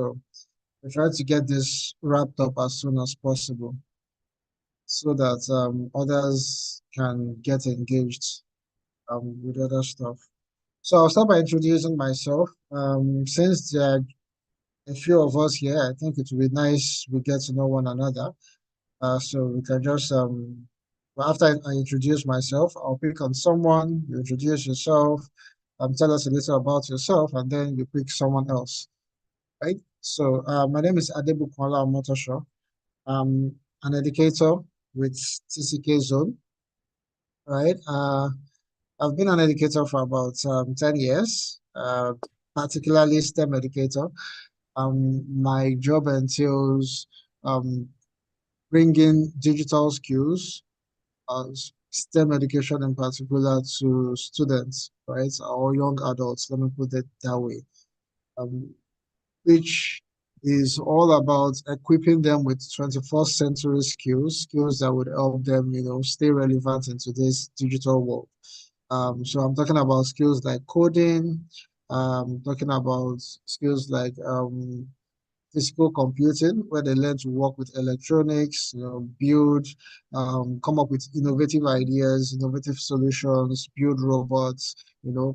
So we try to get this wrapped up as soon as possible so that others can get engaged with other stuff. So I'll start by introducing myself. Since there are a few of us here, I think it would be nice we get to know one another. So we can just well, after I introduce myself, I'll pick on someone. You introduce yourself, tell us a little about yourself, and then you pick someone else, right? So my name is Adebukola Motosho. I'm an educator with TCK Zone, right? I've been an educator for about 10 years, particularly STEM educator. My job entails um, bringing digital skills, STEM education in particular, to students, right, or young adults. Let me put it that way. Um, which is all about equipping them with 21st century skills, skills that would help them, stay relevant in today's digital world. So I'm talking about skills like coding, talking about skills like physical computing, where they learn to work with electronics, build, come up with innovative ideas, innovative solutions, build robots,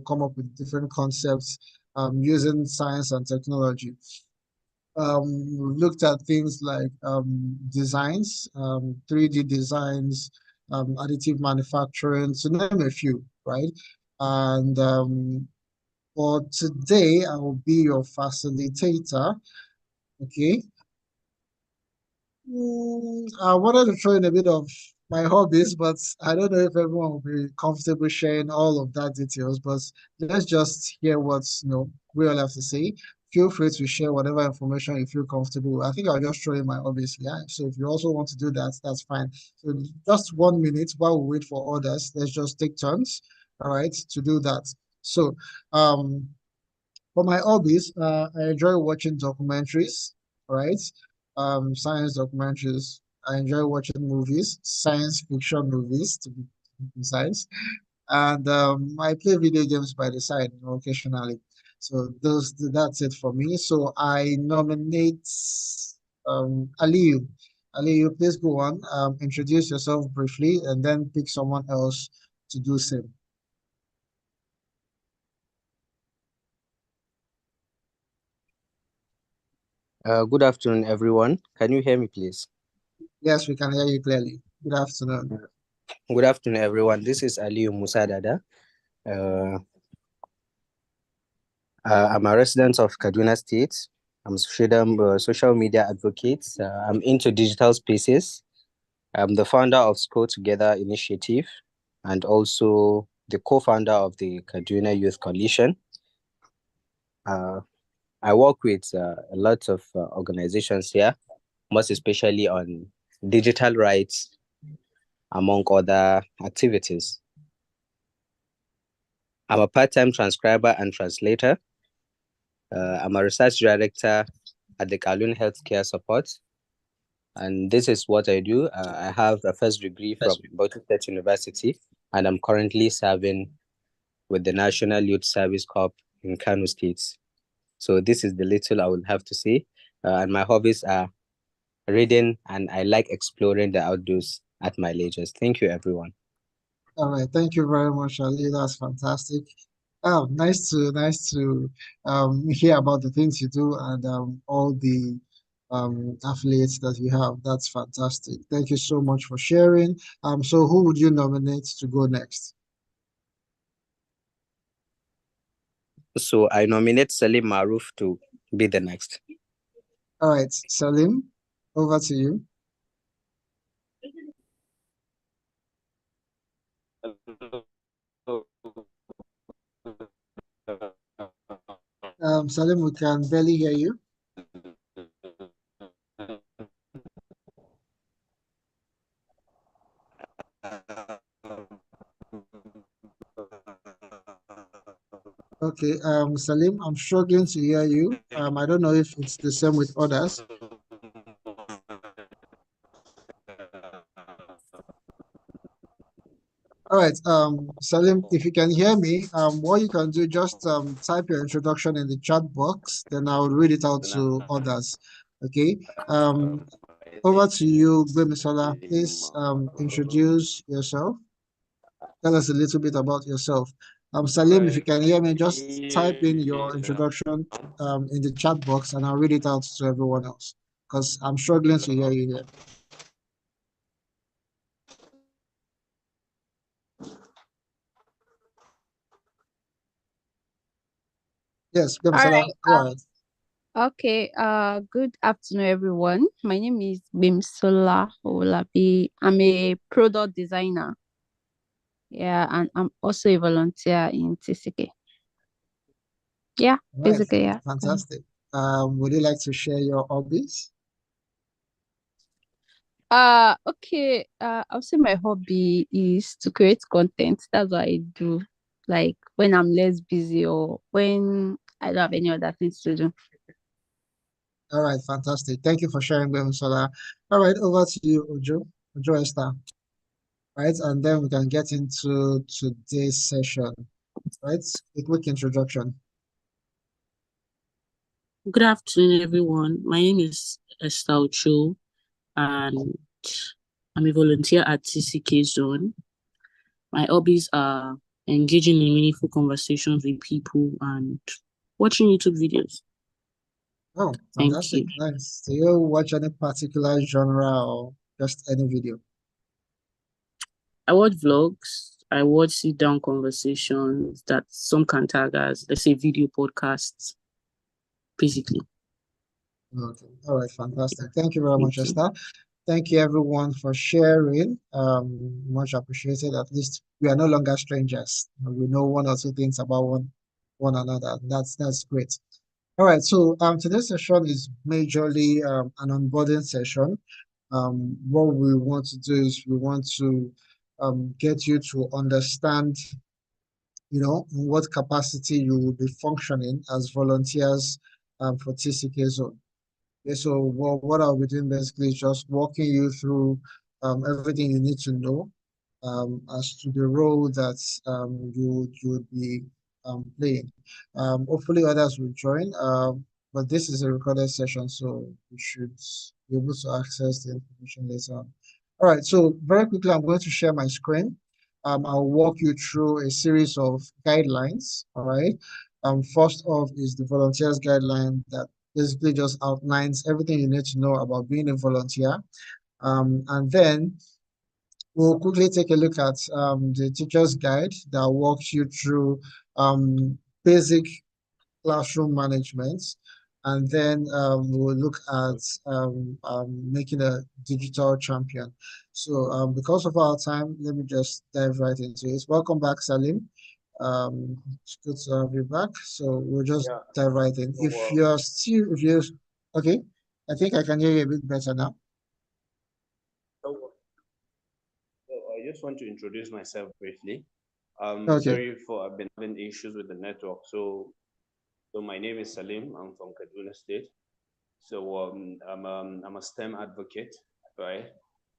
come up with different concepts using science and technology. We've looked at things like designs, 3D designs, additive manufacturing, to name a few, right? And for today, I will be your facilitator. Okay. I wanted to throw in a bit of my hobbies, but I don't know if everyone will be comfortable sharing all of that details. But let's just hear what's we all have to say. Feel free to share whatever information you feel comfortable with. I think I'll just throw in my hobbies. Yeah. So if you also want to do that, that's fine. So just 1 minute while we wait for others. Let's just take turns, all right, to do that. So um for my hobbies, I enjoy watching documentaries, right? Science documentaries. I enjoy watching movies, science fiction movies to be precise. And I play video games by the side, occasionally. So that's it for me. So I nominate Aliyu. Aliyu, please go on. Introduce yourself briefly and then pick someone else to do same. Good afternoon, everyone. Can you hear me, please? Yes, we can hear you clearly. Good afternoon. Good afternoon, everyone. This is Aliyu Musa Dada. Uh, I'm a resident of Kaduna State. I'm social media advocate. I'm into digital spaces. I'm the founder of School Together Initiative and also the co-founder of the Kaduna Youth Coalition. Uh, I work with a lot of organizations here, most especially on digital rights, among other activities. I'm a part-time transcriber and translator. I'm a research director at the Kowloon Healthcare Support. And this is what I do. I have a first degree from Bauchi State University, and I'm currently serving with the National Youth Service Corps in Kano State. So this is the little I would have to say. And my hobbies are reading, and I like exploring the outdoors at my leisure. Thank you, everyone. All right, thank you very much, Ali. That's fantastic. Oh, nice to hear about the things you do and all the affiliates that you have. That's fantastic. Thank you so much for sharing. So who would you nominate to go next? So I nominate Salim Maruf to be the next. All right, Salim, over to you. Salim, we can barely hear you. Okay, Salim, I'm struggling to hear you. I don't know if it's the same with others. All right, Salim, if you can hear me, what you can do, just type your introduction in the chat box, then I'll read it out to others. Okay. Over to you, Gbemisola. Please introduce yourself. Tell us a little bit about yourself. Salim, if you can hear me, just type in your introduction in the chat box and I'll read it out to everyone else because I'm struggling to hear you here. Yes, All right. Gbemisola, go ahead. Okay. Good afternoon, everyone. My name is Bimsola Olabi. I'm a product designer. Yeah, and I'm also a volunteer in TCK. Yeah, All right, basically, yeah. fantastic. Would you like to share your hobbies? Okay. I'll say my hobby is to create content. That's what I do. Like when I'm less busy or when I don't have any other things to do. All right, fantastic. Thank you for sharing, Gbemisola. All right, over to you, Ojo Esther. Right, and then we can get into today's session. Right, a quick introduction. Good afternoon, everyone. My name is Esther Ocho, and I'm a volunteer at TCK Zone. My hobbies are engaging in meaningful conversations with people and watching YouTube videos. Oh, Thank fantastic. you. Nice. Do you watch any particular genre or just any video? I watch vlogs. I watch sit-down conversations that some can tag as, let's say, video podcasts, basically. Okay. All right, fantastic. Thank you very much, Thank you. Esther. Thank you everyone for sharing. Much appreciated. At least we are no longer strangers. We know one or two things about one another. That's great. All right, so today's session is majorly an onboarding session. What we want to do is we want to get you to understand, in what capacity you will be functioning as volunteers for TCK Zone. Okay, so what I'll be doing basically is just walking you through everything you need to know as to the role that you would be playing. Hopefully others will join, but this is a recorded session, so you should be able to access the information later on. All right, so very quickly, I'm going to share my screen. I'll walk you through a series of guidelines. All right. First off is the volunteers guideline that basically just outlines everything you need to know about being a volunteer. And then we'll quickly take a look at the teacher's guide that walks you through basic classroom management. And then we'll look at making a digital champion. So because of our time, let me just dive right into it. Welcome back, Salim. It's good to have you back. So we'll just dive right in. If you're, okay, I think I can hear you a bit better now. So I just want to introduce myself briefly. Okay. Sorry for I've been having issues with the network. So my name is Salim. I'm from Kaduna State. So I'm a STEM advocate, right?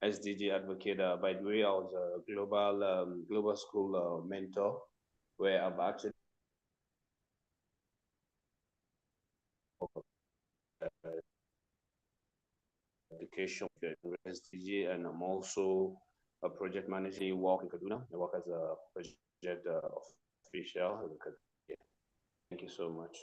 SDG advocate. By the way, I was a global school mentor, where I've actually education with SDG, and I'm also a project manager. I work in Kaduna. I work as a project official. Thank you so much.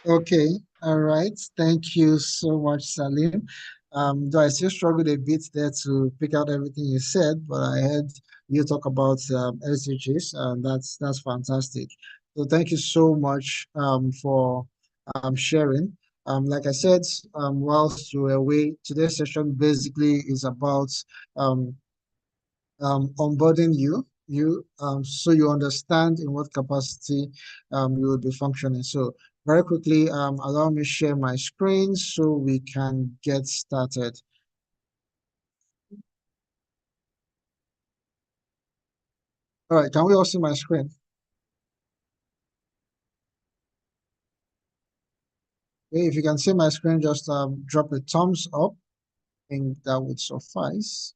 Okay, all right. Thank you so much, Salim. Though I still struggled a bit there to pick out everything you said, but I heard you talk about SDGs, and that's fantastic. So thank you so much for sharing. Like I said, whilst you were away, today's session basically is about um, onboarding you so you understand in what capacity you will be functioning. So very quickly, allow me share my screen so we can get started. All right, can we all see my screen? Okay, if you can see my screen, just drop a thumbs up. think that would suffice.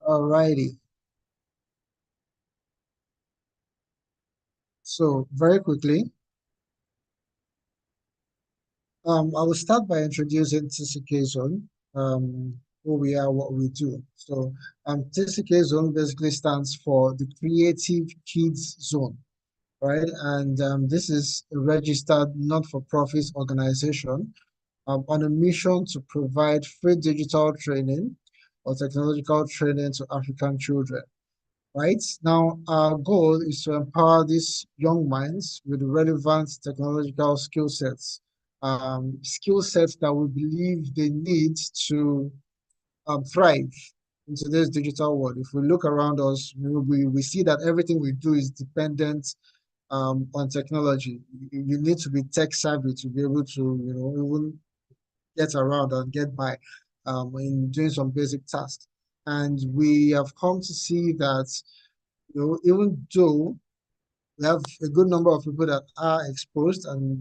Alrighty. So very quickly, I will start by introducing TCK Zone, who we are, what we do. So TCK Zone basically stands for the Creative Kids Zone, right? And this is a registered not-for-profit organization on a mission to provide free digital training or technological training to African children. Right now, our goal is to empower these young minds with relevant technological skill sets that we believe they need to thrive in today's digital world. If we look around us, we see that everything we do is dependent on technology. You need to be tech savvy to be able to, even get around and get by in doing some basic tasks. And we have come to see that, even though we have a good number of people that are exposed and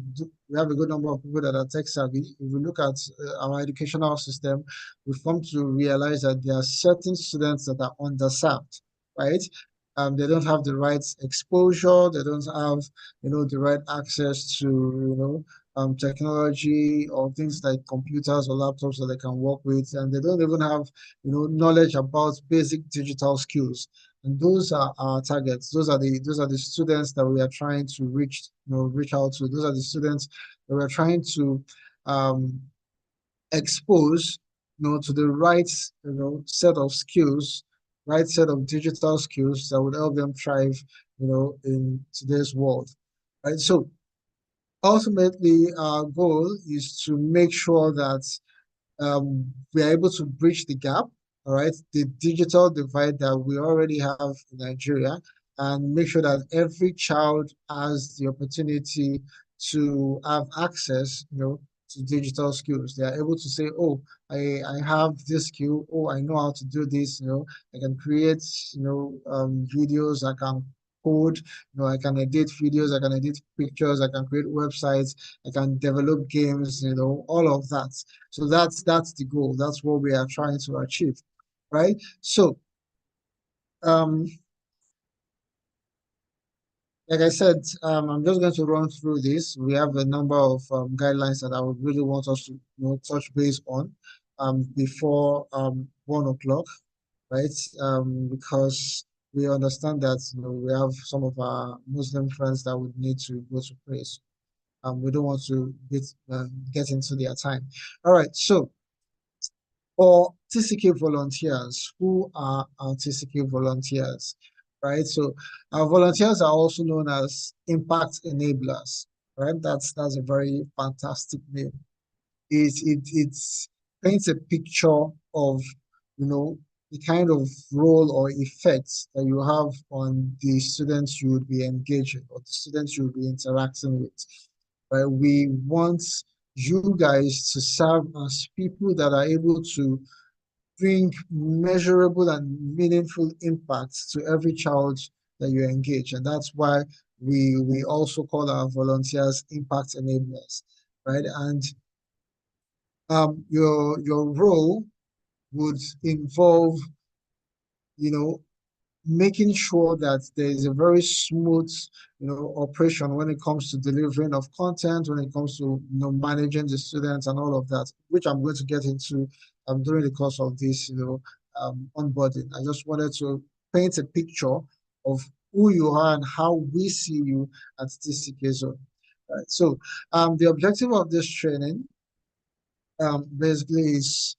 we have a good number of people that are tech savvy. If we look at our educational system, we've come to realize that there are certain students that are underserved, right? They don't have the right exposure, they don't have, the right access to, technology or things like computers or laptops that they can work with, and they don't even have, knowledge about basic digital skills. And those are our targets. Those are the students that we are trying to reach out to. Those are the students that we are trying to um, expose, to the right, set of skills, right set of digital skills that would help them thrive, in today's world. Right. So ultimately, our goal is to make sure that we are able to bridge the gap, all right, the digital divide that we already have in Nigeria, and make sure that every child has the opportunity to have access, to digital skills. They are able to say, oh, I have this skill. Oh, I know how to do this. I can create, videos. I can code. I can edit videos. I can edit pictures. I can create websites. I can develop games. All of that. So that's the goal. That's what we are trying to achieve, right? So, um, like I said, I'm just going to run through this. We have a number of guidelines that I would really want us to, touch base on before 1 o'clock, right? Because we understand that we have some of our Muslim friends that would need to go to pray. So, we don't want to get into their time. All right, so or TCK volunteers. Who are our TCK volunteers, right? So our volunteers are also known as impact enablers, right? That's a very fantastic name. It's paints a picture of, the kind of role or effects that you have on the students you would be engaging or the students you would be interacting with, right? We want you guys to serve as people that are able to bring measurable and meaningful impacts to every child that you engage. And that's why we also call our volunteers impact enablers, right? And your role would involve, you know, making sure that there is a very smooth, operation when it comes to delivering of content, when it comes to, managing the students and all of that, which I'm going to get into during the course of this, onboarding. I just wanted to paint a picture of who you are and how we see you at TCK Zone. Right. So the objective of this training basically is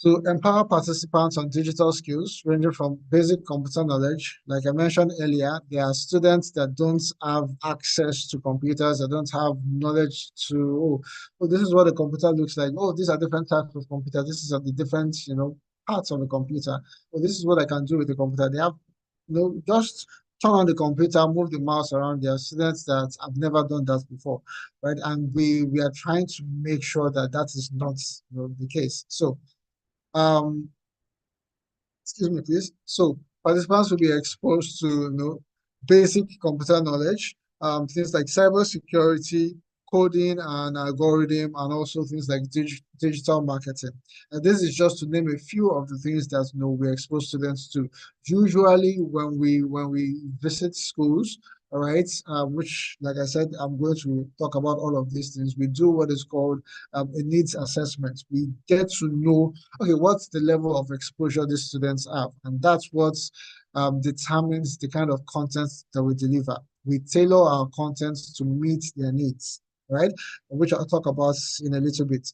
to empower participants on digital skills ranging from basic computer knowledge. Like I mentioned earlier, there are students that don't have access to computers, that don't have knowledge to, this is what a computer looks like. Oh, these are different types of computer. This is the different, parts of the computer. Oh, this is what I can do with the computer. They have, just turn on the computer, move the mouse around. There are students that have never done that before, right? And we are trying to make sure that that is not, the case. So, excuse me, please. So participants will be exposed to, basic computer knowledge, things like cybersecurity, coding and algorithm, and also things like digital marketing. And this is just to name a few of the things that we expose students to. Usually, when we visit schools, all right, which, like I said, I'm going to talk about all of these things. We do what is called a needs assessment. We get to know, okay, what's the level of exposure these students have, and that's what determines the kind of content that we deliver. We tailor our content to meet their needs, right? Which I'll talk about in a little bit.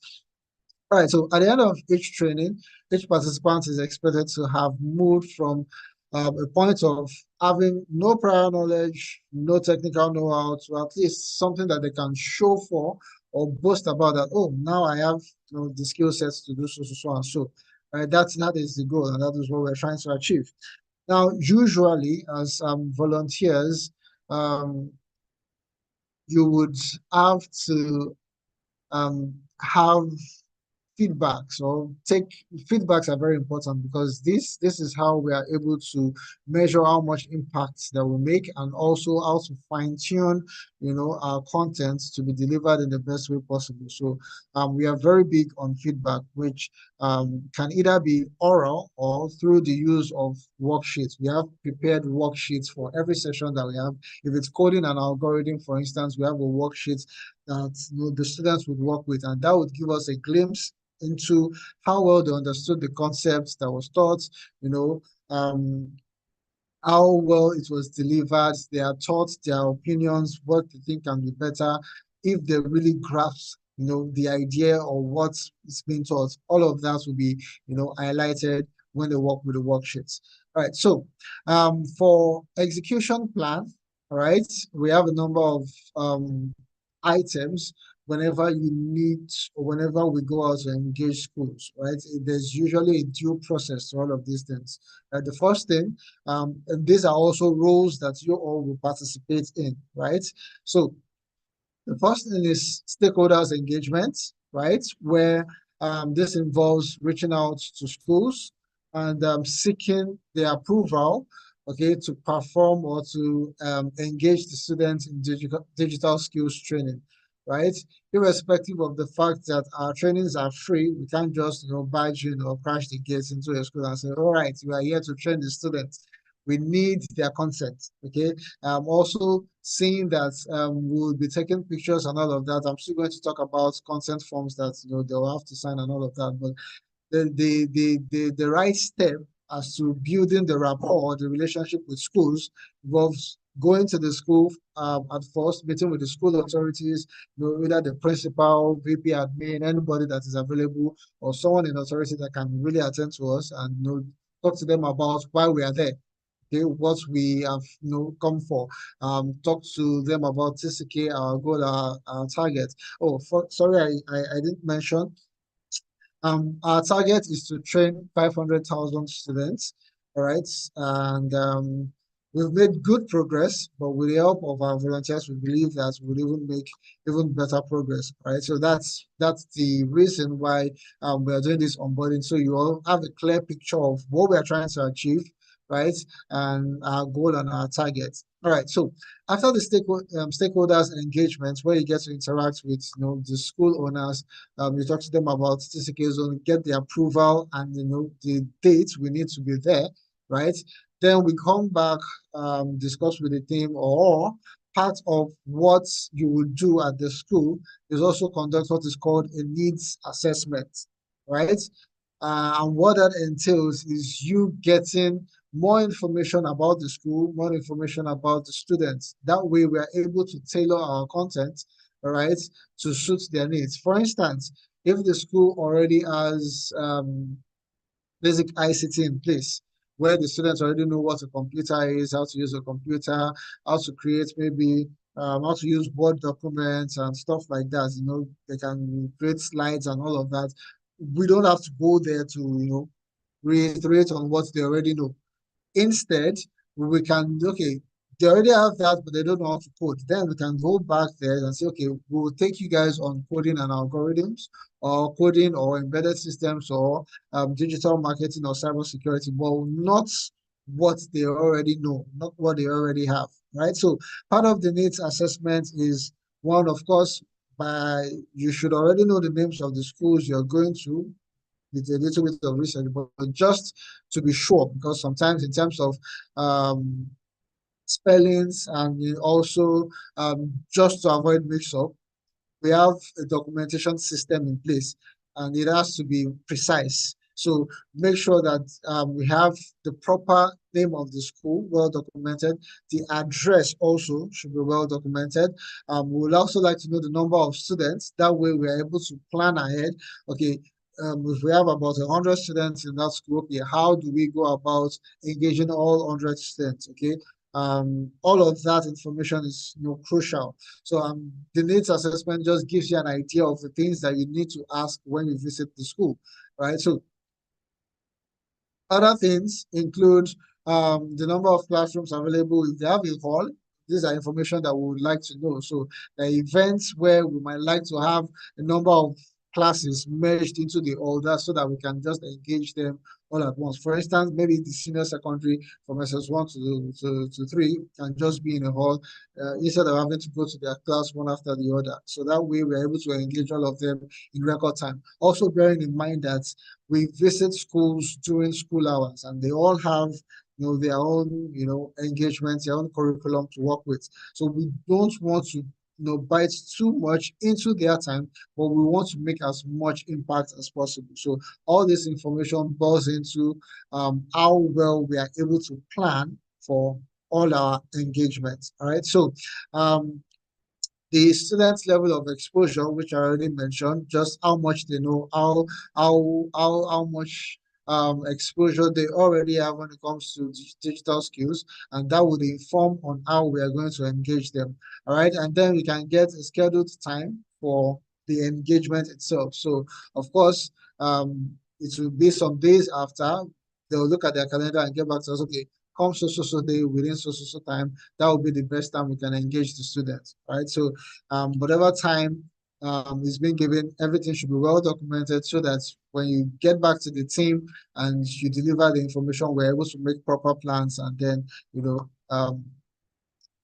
All right, so at the end of each training, each participant is expected to have moved from a point of having no prior knowledge, no technical know-how, to at least something that they can show for or boast about, that, oh, now I have the skill sets to do so and so. Right, that is the goal, and that is what we're trying to achieve. Now, usually, as volunteers, you would have to have feedbacks, or take feedbacks are very important, because this is how we are able to measure how much impact that we make, and also how to fine-tune our content to be delivered in the best way possible. So we are very big on feedback, which can either be oral or through the use of worksheets. We have prepared worksheets for every session that we have. If it's coding an algorithm, for instance, we have a worksheet that the students would work with, and that would give us a glimpse into how well they understood the concepts that was taught, how well it was delivered, their thoughts, their opinions, what they think can be better, if they really grasp, the idea or what is being taught. All of that will be, highlighted when they work with the worksheets. All right, so for execution plan, all right, we have a number of items whenever you need, or whenever we go out to engage schools, right? There's usually a due process to all of these things. The first thing, and these are also roles that you all will participate in, right? So the first thing is stakeholders engagement, right? Where this involves reaching out to schools and seeking their approval, okay, to perform or to engage the students in digital skills training, right? Irrespective of the fact that our trainings are free, we can't just, barge in or crash the gates into a school and say, all right, you are here to train the students. We need their consent, okay? Also seeing that we'll be taking pictures and all of that. I'm still going to talk about consent forms that they'll have to sign and all of that. But the right step as to building the rapport, the relationship with schools, involves going to the school at first, meeting with the school authorities, either the principal, VP admin, anybody that is available, or someone in authority that can really attend to us, and talk to them about why we are there. Okay, what we have come for. Talk to them about TCK, our goal, our target. Oh, sorry, I didn't mention. Our target is to train 500,000 students, all right? And we've made good progress, but with the help of our volunteers, we believe that we'll even make even better progress, right? So that's the reason why we are doing this onboarding, so you all have a clear picture of what we are trying to achieve, right? And our goal and our target. All right, so after the stakeholders and engagements, where you get to interact with the school owners, you talk to them about TCK zone, get the approval and the dates we need to be there, right? Then we come back, discuss with the team, or part of what you will do at the school is also conduct what is called a needs assessment, right? And what that entails is you getting more information about the school, more information about the students. That way we are able to tailor our content, all right, to suit their needs. For instance, if the school already has basic ICT in place, where the students already know what a computer is, how to use a computer, how to create maybe how to use Word documents and stuff like that. They can create slides and all of that. We don't have to go there to reiterate on what they already know. Instead, we can, okay, they already have that, but they don't know how to code. Then we can go back there and say, okay, we'll take you guys on coding and algorithms, or coding or embedded systems, or digital marketing or cybersecurity, but not what they already know, not what they already have. right? So part of the needs assessment is one, of course, you should already know the names of the schools you're going to with a little bit of research, but just to be sure, because sometimes in terms of spellings and also just to avoid mix-up, we have a documentation system in place and it has to be precise. So make sure that we have the proper name of the school well documented. The address also should be well documented. We would also like to know the number of students. That way we are able to plan ahead. Okay, if we have about 100 students in that school, okay, how do we go about engaging all 100 students? Okay, all of that information is crucial. So the needs assessment just gives you an idea of the things that you need to ask when you visit the school, right? So other things include the number of classrooms available. If they have a hall, these are information that we would like to know. So the events where we might like to have a number of classes merged into the order so that we can just engage them all at once. For instance, maybe the senior secondary from SS1 to 3 can just be in a hall instead of having to go to their class one after the other. So that way we're able to engage all of them in record time. Also bearing in mind that we visit schools during school hours and they all have their own engagements, their own curriculum to work with. So we don't want to bite too much into their time, but we want to make as much impact as possible. So all this information boils into how well we are able to plan for all our engagements. All right. So the students' level of exposure, which I already mentioned, just how much they know, how much exposure they already have when it comes to digital skills, and that would inform on how we are going to engage them. All right, and then we can get a scheduled time for the engagement itself. So, of course, it will be some days after they'll look at their calendar and get back to us. Okay, come so day within so time, that will be the best time we can engage the students, right? So whatever time is being given, everything should be well documented so that when you get back to the team and you deliver the information, we're able to make proper plans and then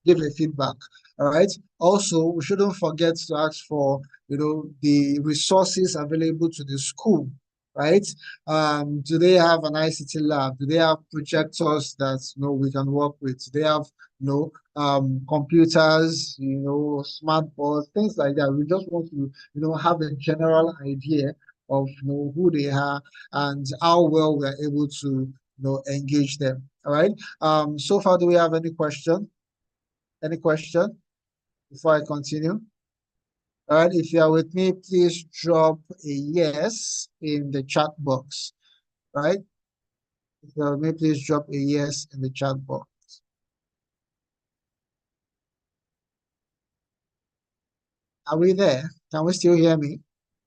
give a feedback. All right. Also, we shouldn't forget to ask for the resources available to the school. Right? Do they have an ICT lab? Do they have projectors that we can work with? Do they have computers, smart boards, things like that? We just want to have a general idea of who they are and how well we're able to engage them. All right. So far, do we have any question? Any question before I continue? All right, if you are with me, please drop a yes in the chat box, right? If you are with me, please drop a yes in the chat box. Are we there? Can we still hear me?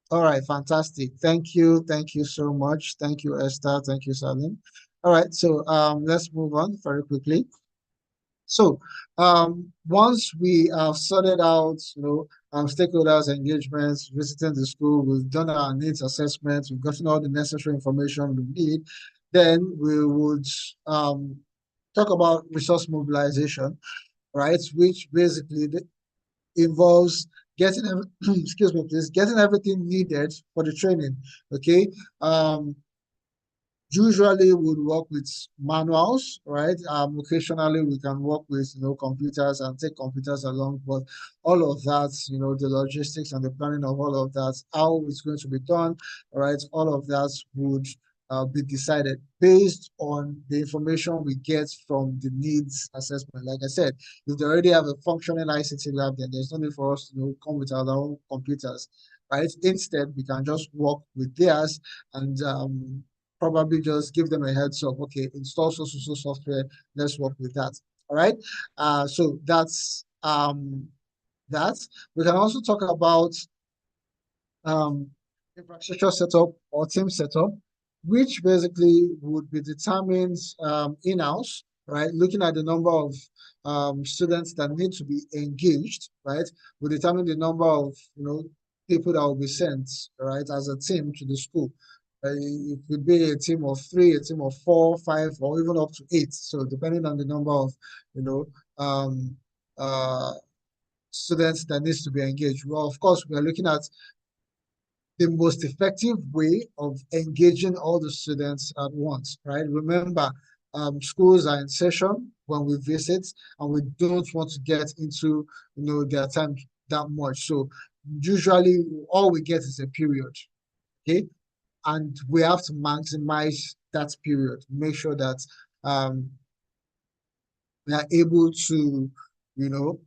All right, fantastic. Thank you. Thank you so much. Thank you, Esther. Thank you, Salim. All right, so let's move on very quickly. So once we have sorted out, stakeholders engagements, visiting the school, we've done our needs assessments, we've gotten all the necessary information we need, then we would talk about resource mobilization, right? Which basically involves getting, excuse me, please, getting everything needed for the training, okay? Usually would work with manuals, right? Occasionally we can work with computers and take computers along, but all of that, the logistics and the planning of all of that, how it's going to be done, right? All of that would be decided based on the information we get from the needs assessment. Like I said, if they already have a functioning ICT lab, then there's no need for us to come with our own computers, right? Instead, we can just work with theirs and probably just give them a heads up. Okay, install so software. Let's work with that. All right. So that's that. We can also talk about infrastructure setup or team setup, which basically would be determined in-house, right? Looking at the number of students that need to be engaged, right? Will determine the number of people that will be sent, right, as a team to the school. It could be a team of 3, a team of 4, 5, or even up to 8. So depending on the number of um, students that needs to be engaged. Well, of course, we are looking at the most effective way of engaging all the students at once, right? Remember, schools are in session when we visit, and we don't want to get into, their time that much. So usually all we get is a period, okay? And we have to maximize that period, make sure that we are able to, you know,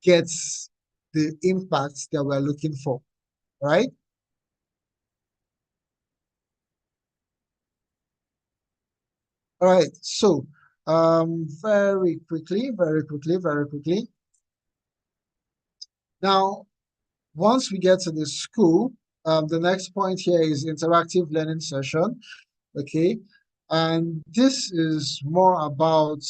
get the impact that we're looking for, right? All right, so very quickly. Now, once we get to the school, the next point here is interactive learning session, okay? And this is more about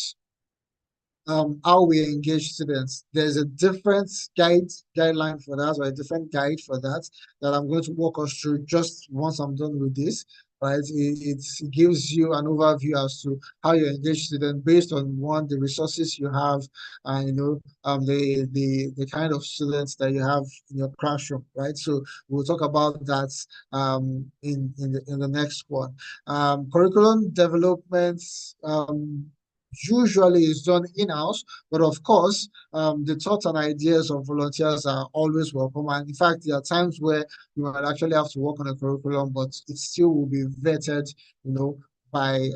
how we engage students. There's a different guideline for that, or a different guide for that I'm going to walk us through just once I'm done with this. Right, it gives you an overview as to how you engage students based on the resources you have, and the kind of students that you have in your classroom. Right, so we'll talk about that in the next one. Curriculum development usually is done in-house, but of course, the thoughts and ideas of volunteers are always welcome. And in fact, there are times where you might actually have to work on a curriculum, but it still will be vetted, by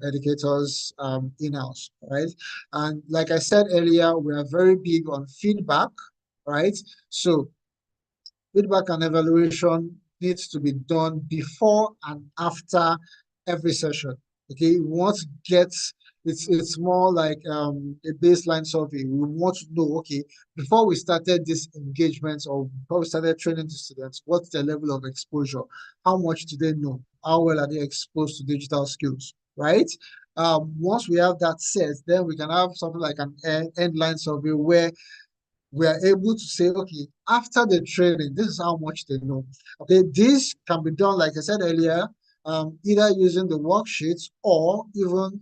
educators in-house, right? And like I said earlier, we are very big on feedback, right? So feedback and evaluation needs to be done before and after every session. Okay, we want to get it's more like a baseline survey. We want to know, okay, before we started this engagement or before we started training the students, what's their level of exposure? How much do they know? How well are they exposed to digital skills? Right? Once we have that set, then we can have something like an endline survey where we are able to say, okay, after the training, this is how much they know. Okay, this can be done, like I said earlier, either using the worksheets or even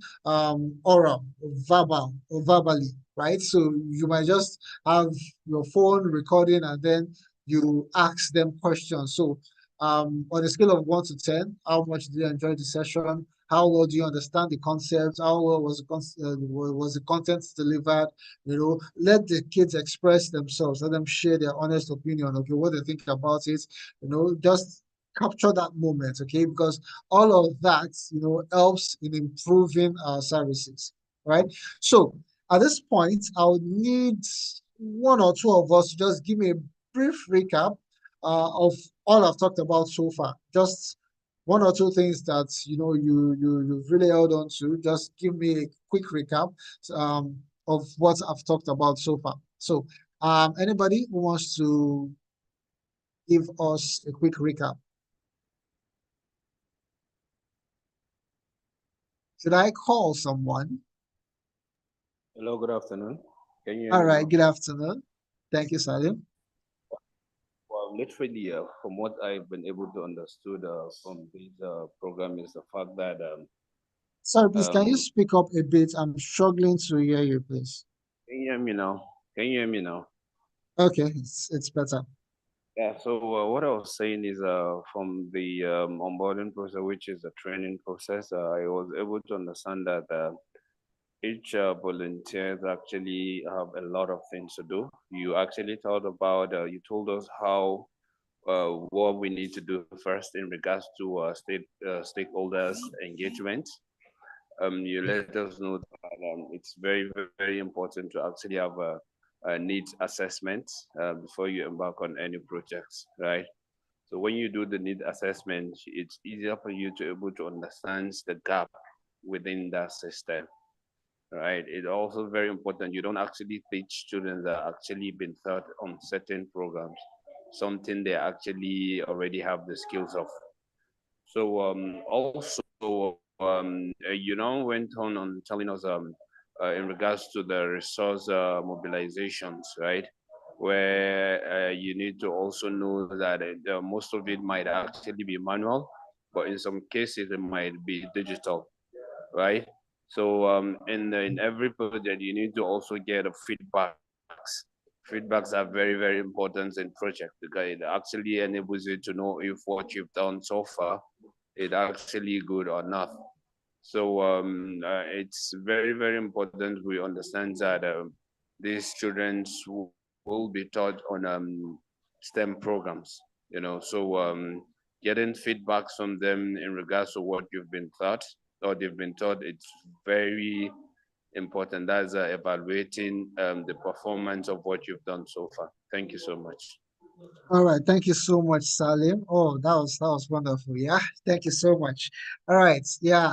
oral, or verbally, right? So you might just have your phone recording and then you ask them questions. So on a scale of 1 to 10, how much did you enjoy the session? How well do you understand the concept? How well was the content delivered? Let the kids express themselves, let them share their honest opinion, okay, what they think about it, just capture that moment, okay, because all of that, helps in improving our services, right? So at this point, I would need one or two of us to just give me a brief recap of all I've talked about so far. Just one or two things that you've really held on to. Just give me a quick recap of what I've talked about so far. So, anybody who wants to give us a quick recap? Should I call someone? Hello, good afternoon. Can you hear All me right, now? good afternoon. Thank you, Salim. Well, literally, from what I've been able to understood from this program is the fact that Sorry, please, can you um, speak up a bit? I'm struggling to hear you, please. can you hear me now? Can you hear me now? Okay, it's better. Yeah. So what I was saying is from the onboarding process, which is the training process, I was able to understand that each volunteers actually have a lot of things to do. You actually thought about, you told us how what we need to do first in regards to stakeholders engagement. You let us know that it's very, very important to actually have a needs assessment before you embark on any projects, right? So when you do the need assessment, it's easier for you to able to understand the gap within that system, right? It's also very important. You don't actually teach students that actually been taught on certain programs, something they actually already have the skills of. So also went on telling us in regards to the resource mobilizations, right? Where you need to also know that most of it might actually be manual, but in some cases it might be digital, right? So in every project, you need to also get a feedbacks. Feedbacks are very, very important in project because it actually enables you to know if what you've done so far is actually good or not. So it's very, very important we understand that these children will be taught on STEM programs, you know. So getting feedbacks from them in regards to what you've been taught or they've been taught, it's very important. That's evaluating the performance of what you've done so far. Thank you so much. All right, thank you so much, Salim. Oh, that was wonderful. Yeah, thank you so much. All right, yeah,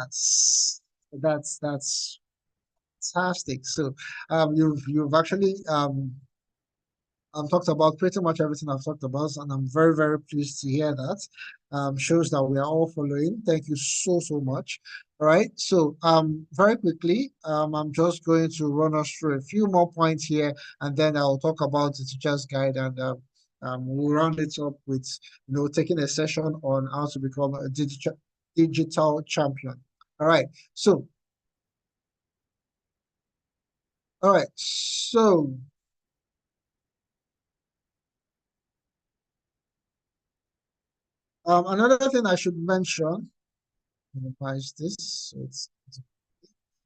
that's fantastic. So, you've actually I've talked about pretty much everything I've talked about, and I'm very, very pleased to hear that. Shows that we are all following. Thank you so, so much. All right. So, very quickly, I'm just going to run us through a few more points here, and then I'll talk about the teacher's guide, and we'll round it up with, taking a session on how to become a digital champion. All right. So, all right. So, another thing I should mention, minimize this.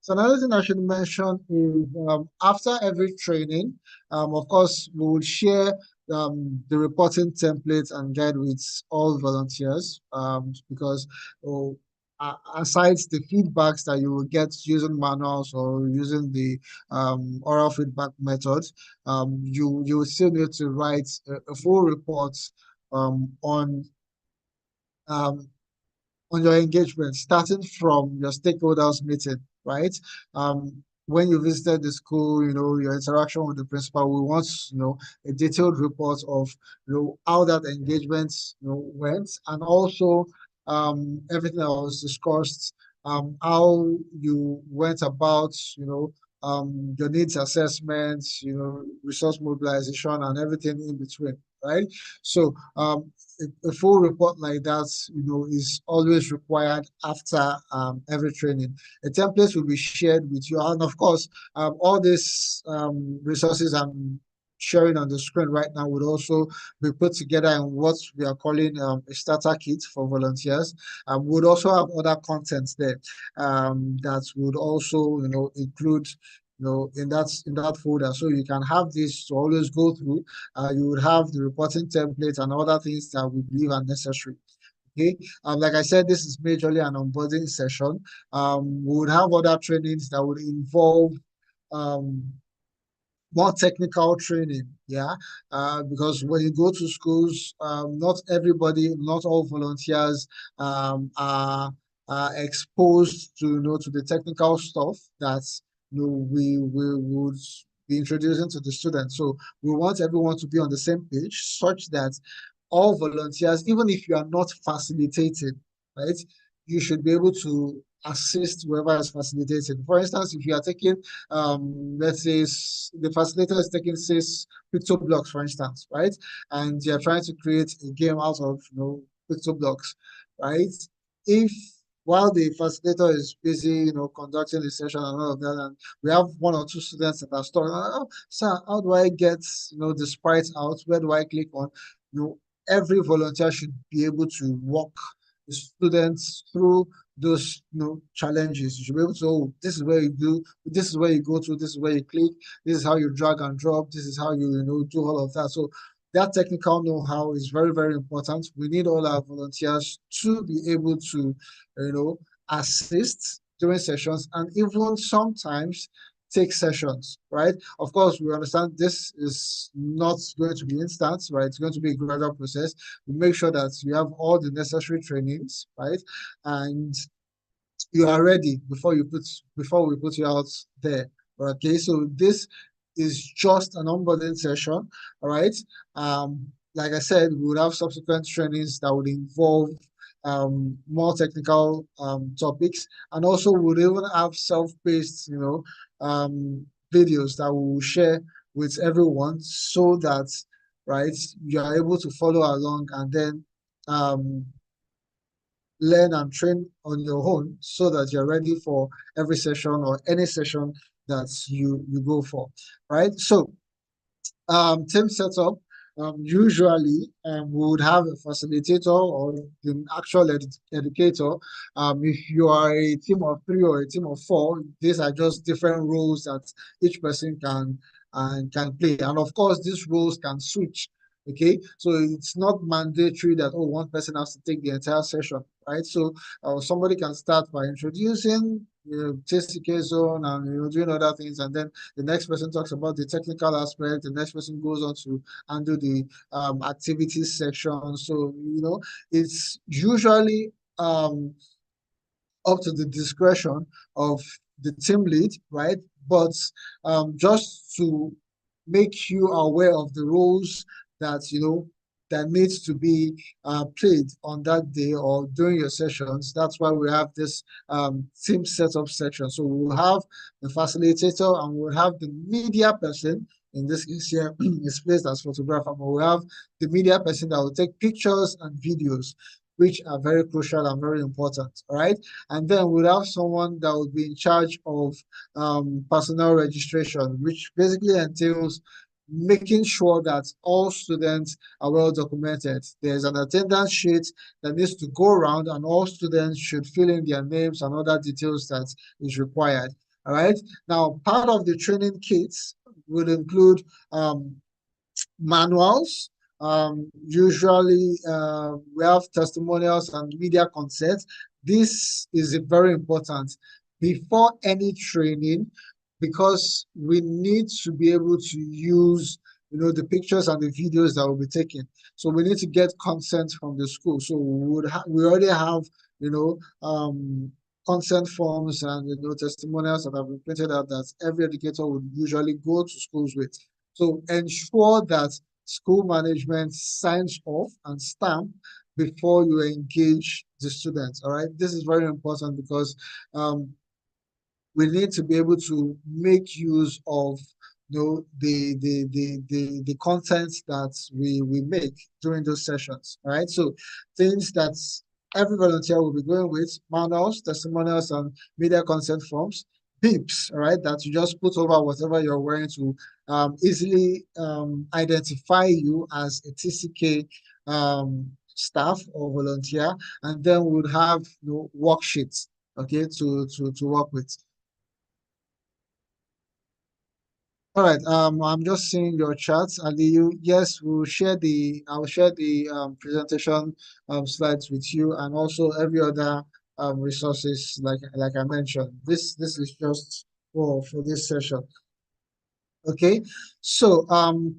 So another thing I should mention is after every training, of course, we will share the reporting template and guide with all volunteers because aside the feedbacks that you will get using manuals or using the oral feedback method, you will still need to write a full report on um, your engagement, starting from your stakeholders meeting, right? When you visited the school, your interaction with the principal, we want, a detailed report of, how that engagement, went, and also everything that was discussed, how you went about, your needs assessments, resource mobilization, and everything in between, right? So a full report like that, is always required after every training. A template will be shared with you, and of course, all these resources I'm sharing on the screen right now would also be put together in what we are calling a starter kit for volunteers. Would also have other contents there that would also, include in that folder, so you can have this to always go through. You would have the reporting templates and other things that we believe are necessary. Okay, like I said, this is majorly an onboarding session. We would have other trainings that would involve um, more technical training, yeah, because when you go to schools, not everybody, not all volunteers are exposed to, to the technical stuff that, we would be introducing to the students. So we want everyone to be on the same page, such that all volunteers, even if you are not facilitating, right, you should be able to assist whoever is facilitating. For instance, if you are taking, let's say the facilitator is taking 6 picto blocks, for instance, right, and you're trying to create a game out of, picto blocks, right? If while the facilitator is busy, conducting the session and all of that, and we have one or two students that are stuck, oh, sir, how do I get, the sprites out? Where do I click on? Every volunteer should be able to walk the students through those, challenges. You should be able to, oh, this is where you do, this is where you go to, this is where you click, this is how you drag and drop, this is how you, do all of that. So that technical know-how is very, very important. We need all our volunteers to be able to, assist during sessions, and even sometimes take sessions, right? Of course, we understand this is not going to be instant, right? It's going to be a gradual process. We make sure that you have all the necessary trainings, right? And you are ready before we put you out there. Okay, so this is just an onboarding session. All right. Like I said, we would have subsequent trainings that would involve more technical topics, and also would even have self-paced, videos that we will share with everyone, so that, right, you are able to follow along, and then learn and train on your own so that you're ready for every session or any session that you go for, right? So team setup, usually we would have a facilitator or the actual educator. If you are a team of 3 or a team of 4, these are just different roles that each person can play. And of course, these roles can switch. Okay, so it's not mandatory that one person has to take the entire session, right? So somebody can start by introducing, TCK zone and doing other things, and then the next person talks about the technical aspect. The next person goes on to handle the activities section. So, it's usually up to the discretion of the team lead, right? But just to make you aware of the roles that that needs to be played on that day or during your sessions. That's why we have this team setup section. So we'll have the facilitator and we'll have the media person. In this case here, is placed as photographer, but we have the media person that will take pictures and videos, which are very crucial and very important, all right? And then we'll have someone that will be in charge of personnel registration, which basically entails making sure that all students are well documented. There's an attendance sheet that needs to go around, and all students should fill in their names and other details that is required. All right. Now, part of the training kits will include manuals. Usually, we have testimonials and media consent. This is very important before any training, because we need to be able to use the pictures and the videos that will be taken. So we need to get consent from the school. So we already have consent forms and testimonials that have been printed out that every educator would usually go to schools with. So ensure that school management signs off and stamp before you engage the students. All right, this is very important because we need to be able to make use of the content that we make during those sessions. All right, so things that every volunteer will be going with: manuals, testimonials, and media consent forms, beeps, all right, that you just put over whatever you're wearing to easily identify you as a TCK staff or volunteer. And then we'll have worksheets, okay, to work with. All right, I'm just seeing your chats, Aliyu. Yes, I'll share the presentation slides with you, and also every other resources like I mentioned. This is just for this session. Okay, so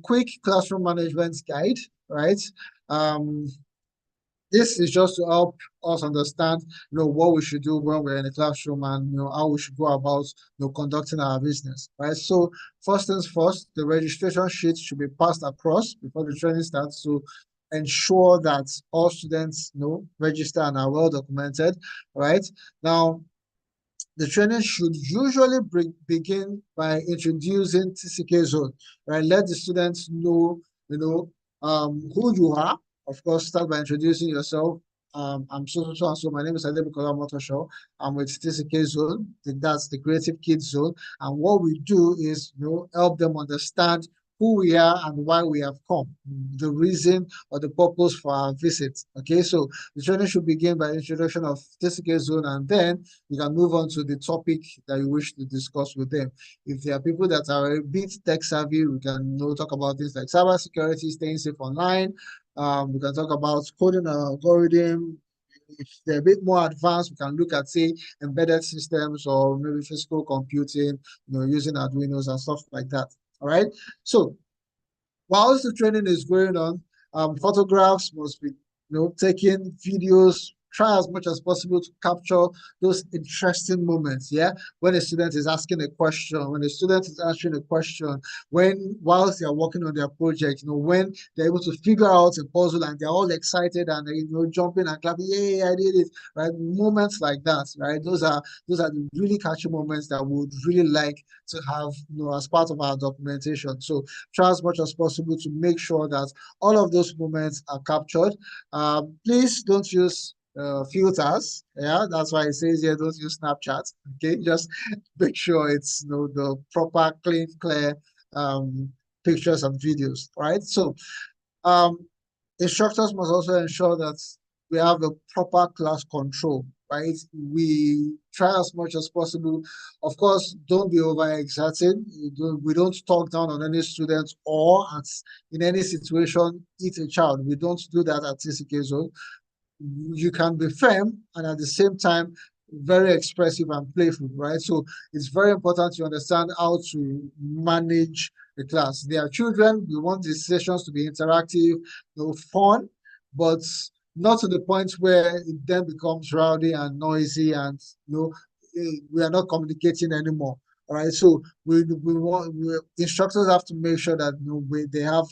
quick classroom management guide, right? This is just to help us understand, what we should do when we're in the classroom, and how we should go about, conducting our business, right? So first things first, the registration sheet should be passed across before the training starts to ensure that all students, register and are well documented, right? Now, the training should usually begin by introducing TCK zone, right? Let the students know, who you are. Of course, start by introducing yourself. I'm so and so. My name is Adebukola Motosho. I'm with TCK zone. That's the Creative Kids zone. And what we do is, help them understand who we are and why we have come, the reason or the purpose for our visit. Okay, so the training should begin by introduction of TCK zone, and then you can move on to the topic that you wish to discuss with them. If there are people that are a bit tech savvy, we can talk about things like cybersecurity, staying safe online. We can talk about coding an algorithm. If they're a bit more advanced, we can look at, say, embedded systems or maybe physical computing, using Arduinos and stuff like that. All right. So whilst the training is going on, photographs must be, taken, videos. Try as much as possible to capture those interesting moments. Yeah, when a student is asking a question, when a student is answering a question, whilst they are working on their project, when they're able to figure out a puzzle and they're all excited and jumping and clapping, yay, I did it, right? Moments like that, right? Those are the really catchy moments that we would really like to have, as part of our documentation. So try as much as possible to make sure that all of those moments are captured. Please don't use filters. Yeah, that's why it says here don't use Snapchat. Okay, just make sure it's the proper, clear pictures and videos. Right. So um, instructors must also ensure that we have a proper class control, right? We try as much as possible. Of course, don't be overexerting. We don't talk down on any student or in any situation eat a child. We don't do that at TCK Zone. You can be firm and at the same time very expressive and playful, right? So it's very important to understand how to manage the class. They are children. We want these sessions to be interactive, fun, but not to the point where it then becomes rowdy and noisy and we are not communicating anymore. All right, so instructors have to make sure that they have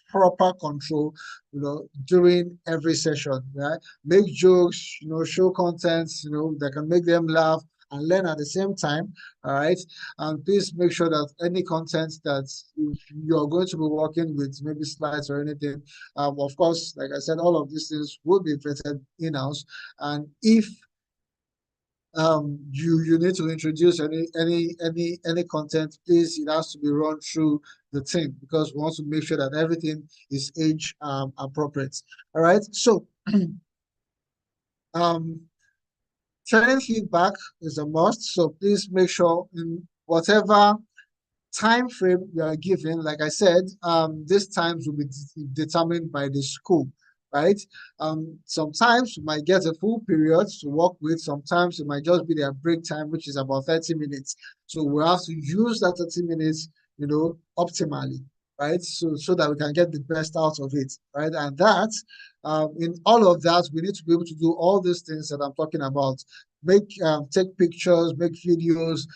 proper control, during every session, right? Make jokes, show content, that can make them laugh and learn at the same time. All right, and please make sure that any content that you're going to be working with, maybe slides or anything, of course, like I said, all of these things will be vetted in-house, and if you need to introduce any content, please, it has to be run through the team because we want to make sure that everything is age appropriate. All right, so um training feedback is a must, so please make sure in whatever time frame you are given, like I said, these times will be determined by the school, right? Sometimes you might get a full period to work with. Sometimes it might just be their break time, which is about 30 minutes. So we have to use that 30 minutes, optimally, right? So that we can get the best out of it, right? And that, in all of that, we need to be able to do all these things that I'm talking about. Take pictures, make videos,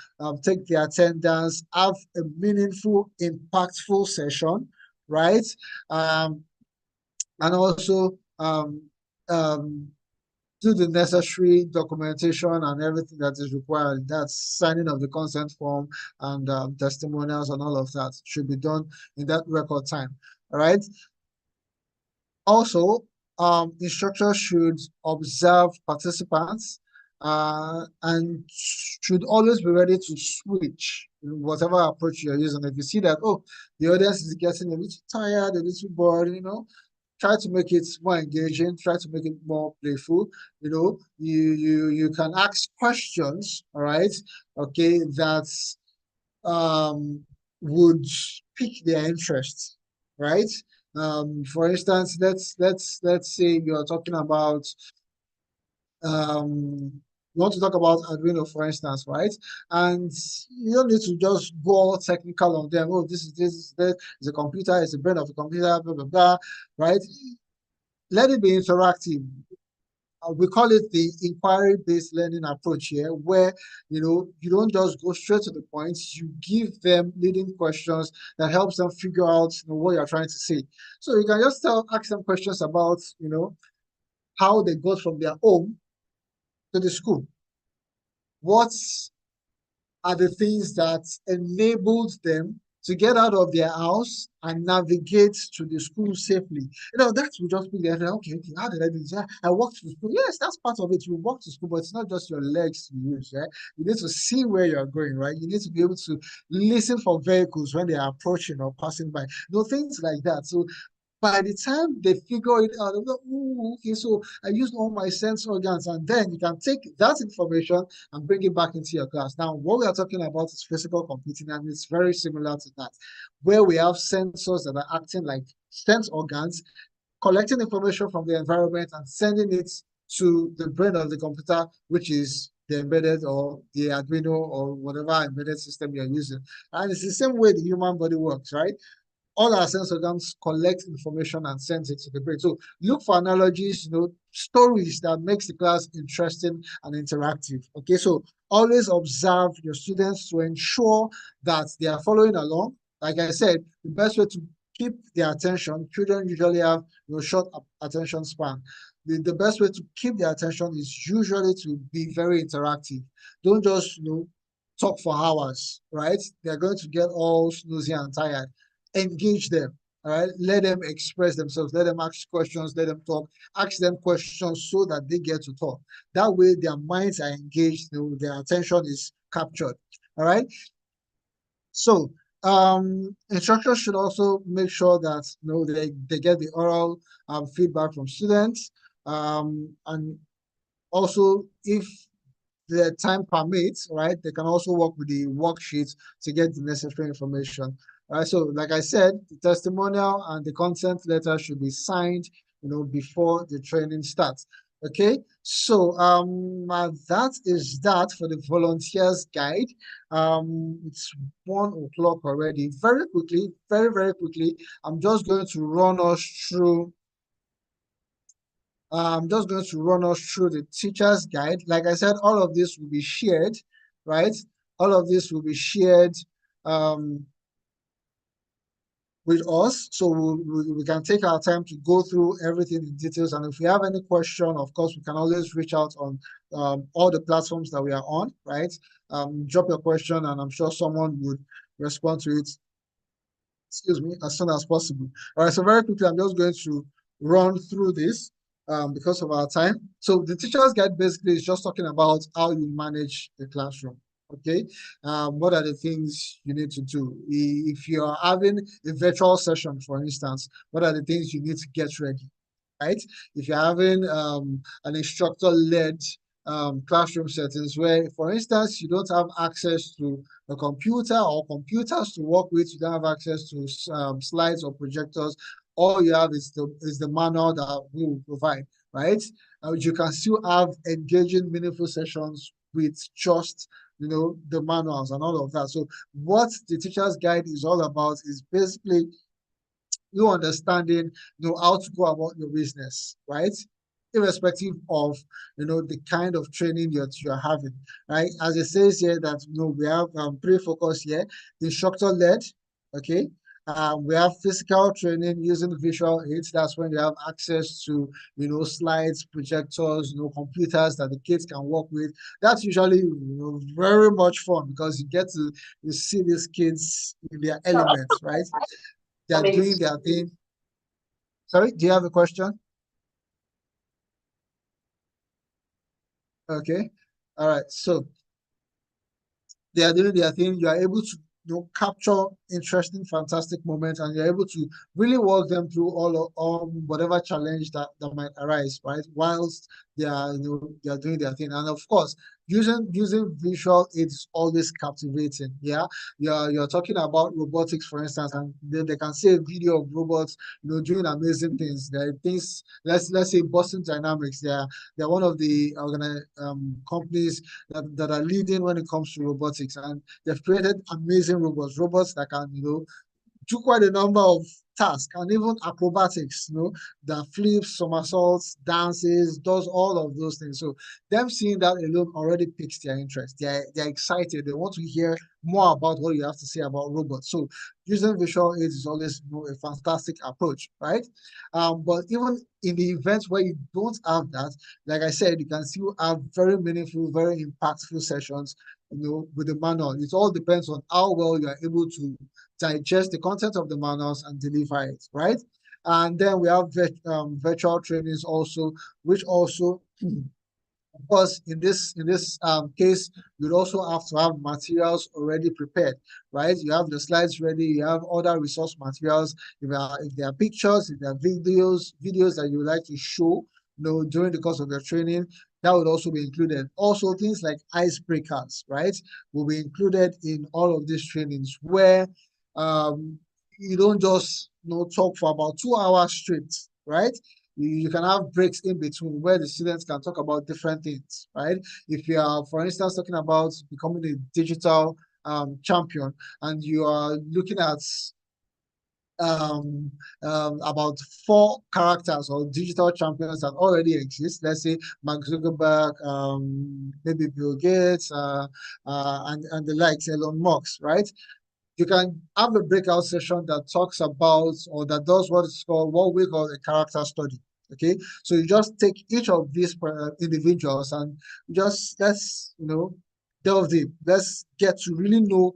take the attendance, have a meaningful, impactful session, right? And also do the necessary documentation and everything that is required. That's signing of the consent form and testimonials and all of that should be done in that record time. All right. Also, instructors should observe participants and should always be ready to switch in whatever approach you're using. If you see that, oh, the audience is getting a little tired, a little bored, try to make it more engaging, try to make it more playful. You can ask questions, all right, okay, that would pique their interest, right? For instance, let's say you're talking about you want to talk about Arduino, for instance, right? And you don't need to just go all technical on them. Oh, this is a computer, it's the brain of the computer, blah blah blah, right? Let it be interactive. We call it the inquiry-based learning approach here, where you don't just go straight to the point. You give them leading questions that helps them figure out what you're trying to say. So you can just ask them questions about how they got from their home to the school. What are the things that enabled them to get out of their house and navigate to the school safely? That will just be there. Okay, how did I do this? I walked to school. Yes, that's part of it. You walk to school, but it's not just your legs you use, right? You need to see where you're going, right? You need to be able to listen for vehicles when they are approaching or passing by. Things like that. So by the time they figure it out, they go, "Ooh, okay, so I used all my sense organs," and then you can take that information and bring it back into your class. Now, what we are talking about is physical computing, and it's very similar to that, where we have sensors that are acting like sense organs, collecting information from the environment and sending it to the brain of the computer, which is the embedded or the Arduino or whatever embedded system you're using. And it's the same way the human body works, right? All our sense organs collect information and send it to the brain. So look for analogies, stories that makes the class interesting and interactive. Okay, so always observe your students to ensure that they are following along. Like I said, the best way to keep their attention, children usually have short attention span. The best way to keep their attention is usually to be very interactive. Don't just talk for hours, right? They're going to get all snoozy and tired. Engage them. All right, let them express themselves, let them ask questions, let them talk, ask them questions so that they get to talk. That way their minds are engaged, their attention is captured. All right. So instructors should also make sure that they get the oral feedback from students. And also, if the time permits, right, they can also work with the worksheets to get the necessary information. All right, so like I said, the testimonial and the consent letter should be signed, before the training starts. Okay, so that is that for the volunteers guide. It's 1 o'clock already. Very quickly, very quickly, I'm just going to run us through I'm just going to run us through the teacher's guide. Like I said, all of this will be shared, right? All of this will be shared with us. So we can take our time to go through everything in details. And if we have any question, of course, we can always reach out on all the platforms that we are on, right? Drop your question and I'm sure someone would respond to it, as soon as possible. All right, so very quickly, I'm just going to run through this because of our time. So the teacher's guide basically is just talking about how you manage the classroom. Okay, what are the things you need to do? If you're having a virtual session, for instance, what are the things you need to get ready? Right? If you're having an instructor-led classroom settings where, for instance, you don't have access to a computer or computers to work with, you don't have access to slides or projectors, all you have is the manual that we will provide, right? You can still have engaging, meaningful sessions with just the manuals and all of that. So what the teacher's guide is all about is basically you understanding how to go about your business, right? Irrespective of the kind of training you're having, right? As it says here that we have three focus here: instructor-led, okay. We have physical training using visual aids. That's when you have access to slides, projectors, computers that the kids can work with. That's usually very much fun because you get to see these kids in their elements, right? They're doing their thing. Sorry, do you have a question? Okay. All right. So they are doing their thing. You are able to capture interesting, fantastic moments, and you're able to really walk them through all whatever challenge that might arise, right? Whilst they are they are doing their thing, and of course, using visual aids always captivating. Yeah, you're talking about robotics, for instance, and they can see a video of robots, doing amazing things. There are things. Let's say Boston Dynamics. They're one of the companies that are leading when it comes to robotics, and they've created amazing robots that can do quite a number of tasks and even acrobatics, that flips, somersaults, dances, does all of those things. So them seeing that alone already piques their interest. They're excited. They want to hear more about what you have to say about robots. So using visual aids is always a fantastic approach, right? But even in the events where you don't have that, like I said, you can still have very meaningful, very impactful sessions, with the manual. It all depends on how well you are able to digest the content of the manuals and deliver it, right? And then we have virtual trainings also, which also, of course, in this case, you'd also have to have materials already prepared, right? You have the slides ready, you have other resource materials. If there are pictures, if there are videos that you would like to show, during the course of your training, that would also be included. Also, things like icebreakers, right, will be included in all of these trainings where you don't just talk for about 2 hours straight, right? You can have breaks in between where the students can talk about different things, right? If you are, for instance, talking about becoming a digital champion and you are looking at about 4 characters or digital champions that already exist. Let's say Mark Zuckerberg, maybe Bill Gates, and the likes, Elon Musk, right? You can have a breakout session that talks about or that does what we call a character study. Okay, so you just take each of these individuals and just let's delve deep. Let's get to really know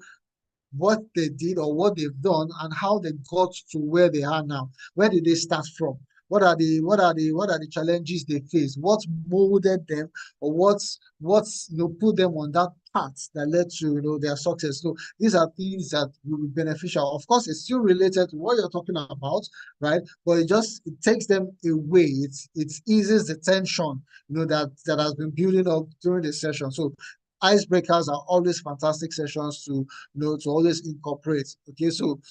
what they did or what they've done and how they got to where they are now. Where did they start from? What are the challenges they faced? What molded them, or what's put them on that path that led to their success? So these are things that will be beneficial. Of course, it's still related to what you're talking about, right? But it takes them away. It eases the tension that has been building up during the session. So icebreakers are always fantastic sessions to always incorporate. Okay, so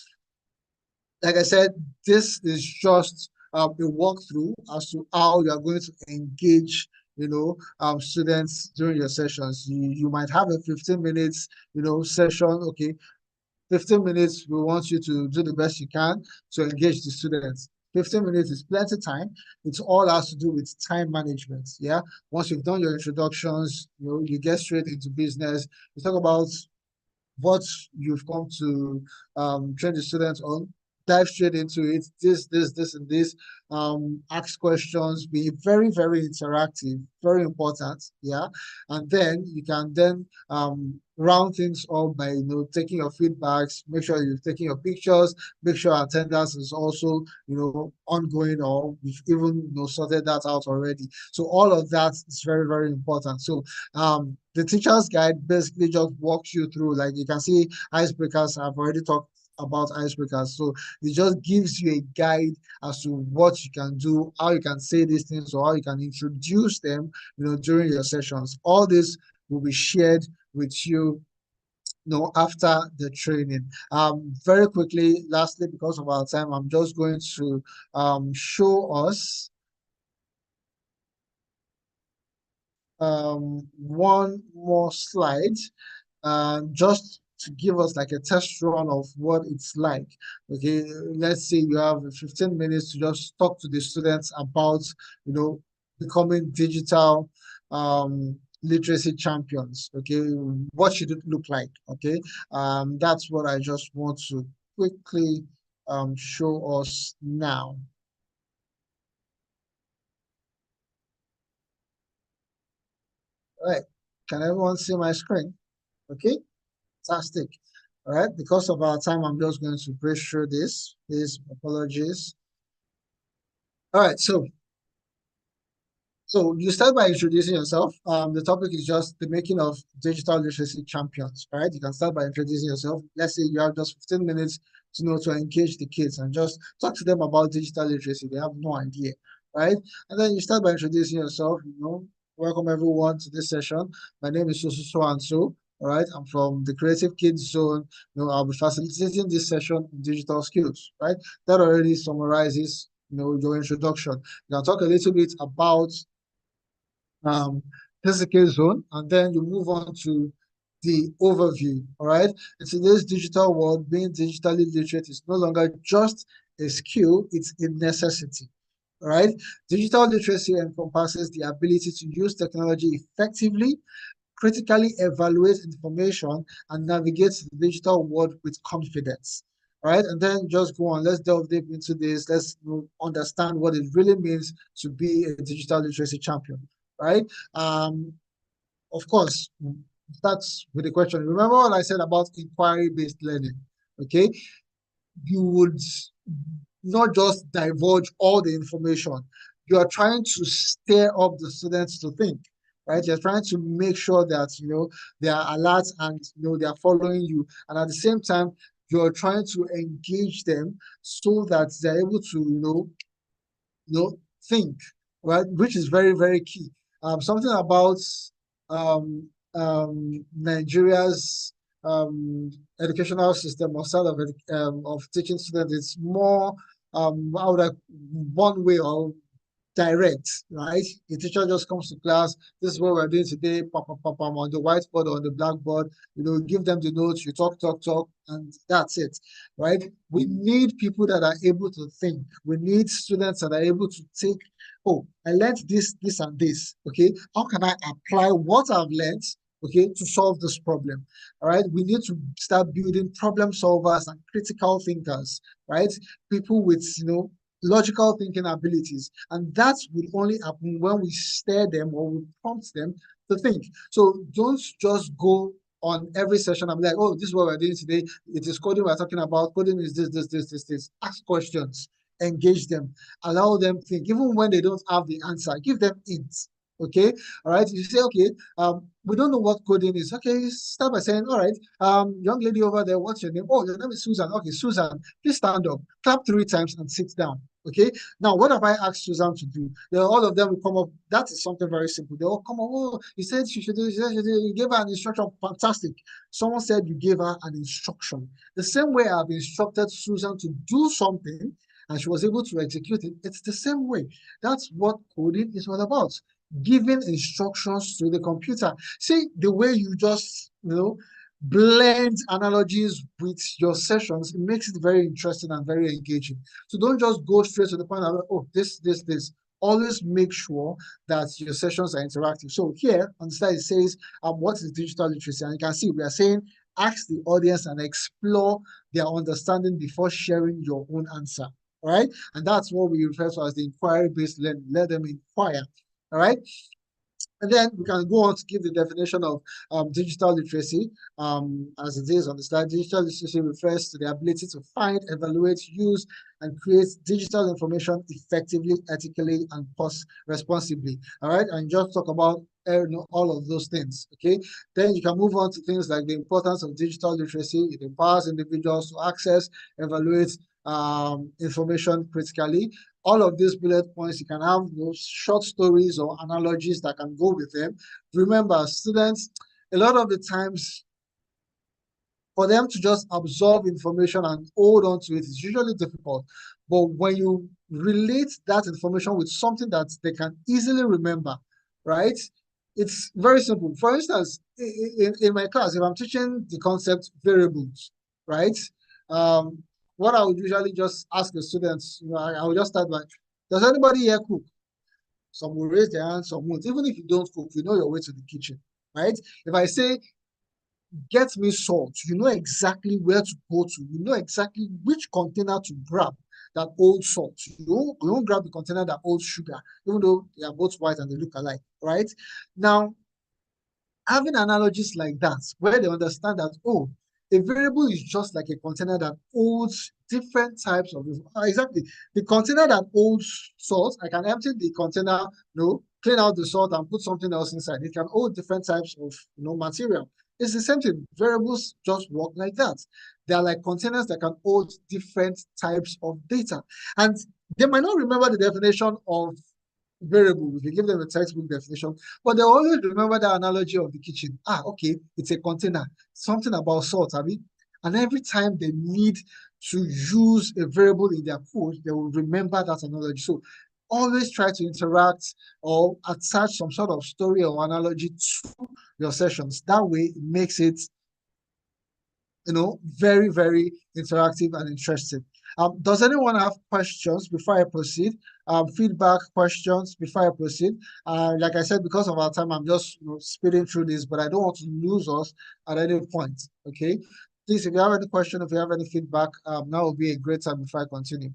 like I said, this is just a walkthrough as to how you are going to engage students during your sessions. You might have a 15 minutes session. Okay, 15 minutes, we want you to do the best you can to engage the students. 15 minutes is plenty time. It's all has to do with time management. Yeah. Once you've done your introductions, you get straight into business. You talk about what you've come to train the students on, dive straight into it, this, and this, ask questions, be very, very interactive, very important, yeah. And then you can then round things up by taking your feedbacks, make sure you're taking your pictures, make sure attendance is also ongoing, or we've even sorted that out already. So all of that is very, very important. So the teacher's guide basically just walks you through, like you can see icebreakers. I've already talked about icebreakers. So it just gives you a guide as to what you can do, how you can say these things, or how you can introduce them, during your sessions. All this will be shared with you, after the training. Very quickly, lastly, because of our time, I'm just going to show us one more slide, just to give us like a test run of what it's like. Okay, let's say you have 15 minutes to just talk to the students about becoming digital literacy champions. Okay, what should it look like? Okay, that's what I just want to quickly show us now. All right, can everyone see my screen? Okay, fantastic. All right, because of our time, I'm just going to breeze through this. Please, apologies. All right, so you start by introducing yourself. The topic is just the making of digital literacy champions, right? You can start by introducing yourself. Let's say you have just 15 minutes to engage the kids and just talk to them about digital literacy. They have no idea, right? And then you start by introducing yourself, welcome everyone to this session. My name is so and so. All right, I'm from the Creative Kids Zone. I'll be facilitating this session on digital skills, right? That already summarizes, your introduction. You can talk a little bit about physical zone, and then you move on to the overview. All right, in today's digital world, being digitally literate is no longer just a skill, it's a necessity. All right, digital literacy encompasses the ability to use technology effectively, critically evaluate information, and navigate the digital world with confidence. All right, and then just go on. Let's delve deep into this. Let's understand what it really means to be a digital literacy champion. Right. Of course, starts with the question. Remember what I said about inquiry-based learning. Okay, you would not just divulge all the information. You are trying to stir up the students to think, right? You're trying to make sure that they are alert and they are following you, and at the same time, you're trying to engage them so that they're able to think, right? Which is very, very key. Something about Nigeria's educational system or style of teaching students, it's more how would I, one way or direct, right? The teacher just comes to class. This is what we're doing today, on the whiteboard or on the blackboard. Give them the notes, you talk, and that's it, right? We need people that are able to think. We need students that are able to take, oh, I learned this, and this, okay? How can I apply what I've learned, okay, to solve this problem, all right? We need to start building problem solvers and critical thinkers, right? People with, logical thinking abilities, and that will only happen when we stir them or we prompt them to think. So don't just go on every session, I'm like, oh, this is what we're doing today. It is coding we're talking about. Coding is this. Ask questions, engage them, allow them think. Even when they don't have the answer, give them hints. Okay, all right. You say, okay, we don't know what coding is. Okay, start by saying, all right, young lady over there, what's your name? Oh, your name is Susan. Okay, Susan, please stand up, clap 3 times, and sit down. Okay, now what have I asked Susan to do? All of them will come up. That is something very simple. They all come up. Oh, you said she should do. You gave her an instruction. Fantastic. Someone said you gave her an instruction. The same way I've instructed Susan to do something, and she was able to execute it. It's the same way. That's what coding is all about. Giving instructions to the computer. See, the way you just, blend analogies with your sessions, it makes it very interesting and very engaging. So don't just go straight to the point of, oh, this. Always make sure that your sessions are interactive. So here on the slide, it says, what is digital literacy? And you can see we are saying, ask the audience and explore their understanding before sharing your own answer. All right. And that's what we refer to as the inquiry-based learning. Let them inquire. All right. And then we can go on to give the definition of digital literacy as it is on the slide. Digital literacy refers to the ability to find, evaluate, use, and create digital information effectively, ethically, and responsibly. All right, and just talk about all of those things. Okay, then you can move on to things like the importance of digital literacy. It empowers individuals to access, evaluate information critically. All of these bullet points, you can have short stories or analogies that can go with them. Remember, students, a lot of the times, for them to just absorb information and hold on to it is usually difficult. But when you relate that information with something that they can easily remember, right? It's very simple. For instance, in my class, if I'm teaching the concept variables, right? What I would usually just ask the students, I would just start by, does anybody here cook? Some will raise their hand, some won't. Even if you don't cook, you know your way to the kitchen, right? If I say, get me salt, you know exactly where to go to. You know exactly which container to grab that old salt. You don't grab the container that old sugar, even though they are both white and they look alike, right? Now, having analogies like that, where they understand that, oh, a variable is just like a container that holds different types of, exactly. The container that holds salt, I can empty the container, clean out the salt and put something else inside. It can hold different types of, material. It's the same thing. Variables just work like that. They are like containers that can hold different types of data. And they might not remember the definition of variable if you give them a textbook definition, but they always remember the analogy of the kitchen. Okay, it's a container, something about salt, and every time they need to use a variable in their code, they will remember that analogy. So always try to interact or attach some sort of story or analogy to your sessions. That way, it makes it very, very interactive and interesting. Does anyone have questions before I proceed? Feedback, questions before I proceed? Like I said, because of our time, I'm just speeding through this, but I don't want to lose us at any point. Okay, please, if you have any question, if you have any feedback, now will be a great time before I continue.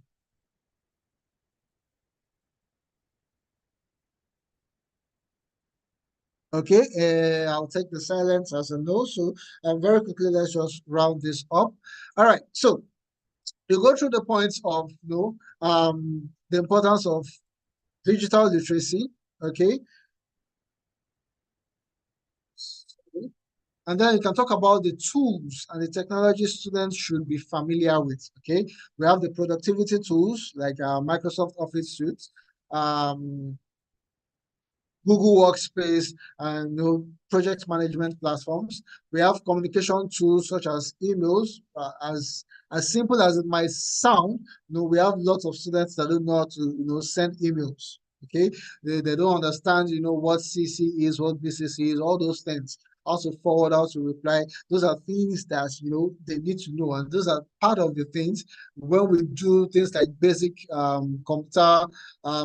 Okay, I'll take the silence as a no. So very quickly, let's just round this up. All right, so you go through the points of the importance of digital literacy, okay? And then you can talk about the tools and the technology students should be familiar with, okay? We have the productivity tools like Microsoft Office Suite, Google Workspace, and project management platforms. We have communication tools such as emails. As simple as it might sound, we have lots of students that don't know how to send emails. Okay, they don't understand what CC is, what BCC is, all those things. Also forward, also reply. Those are things that they need to know, and those are part of the things when we do things like basic computer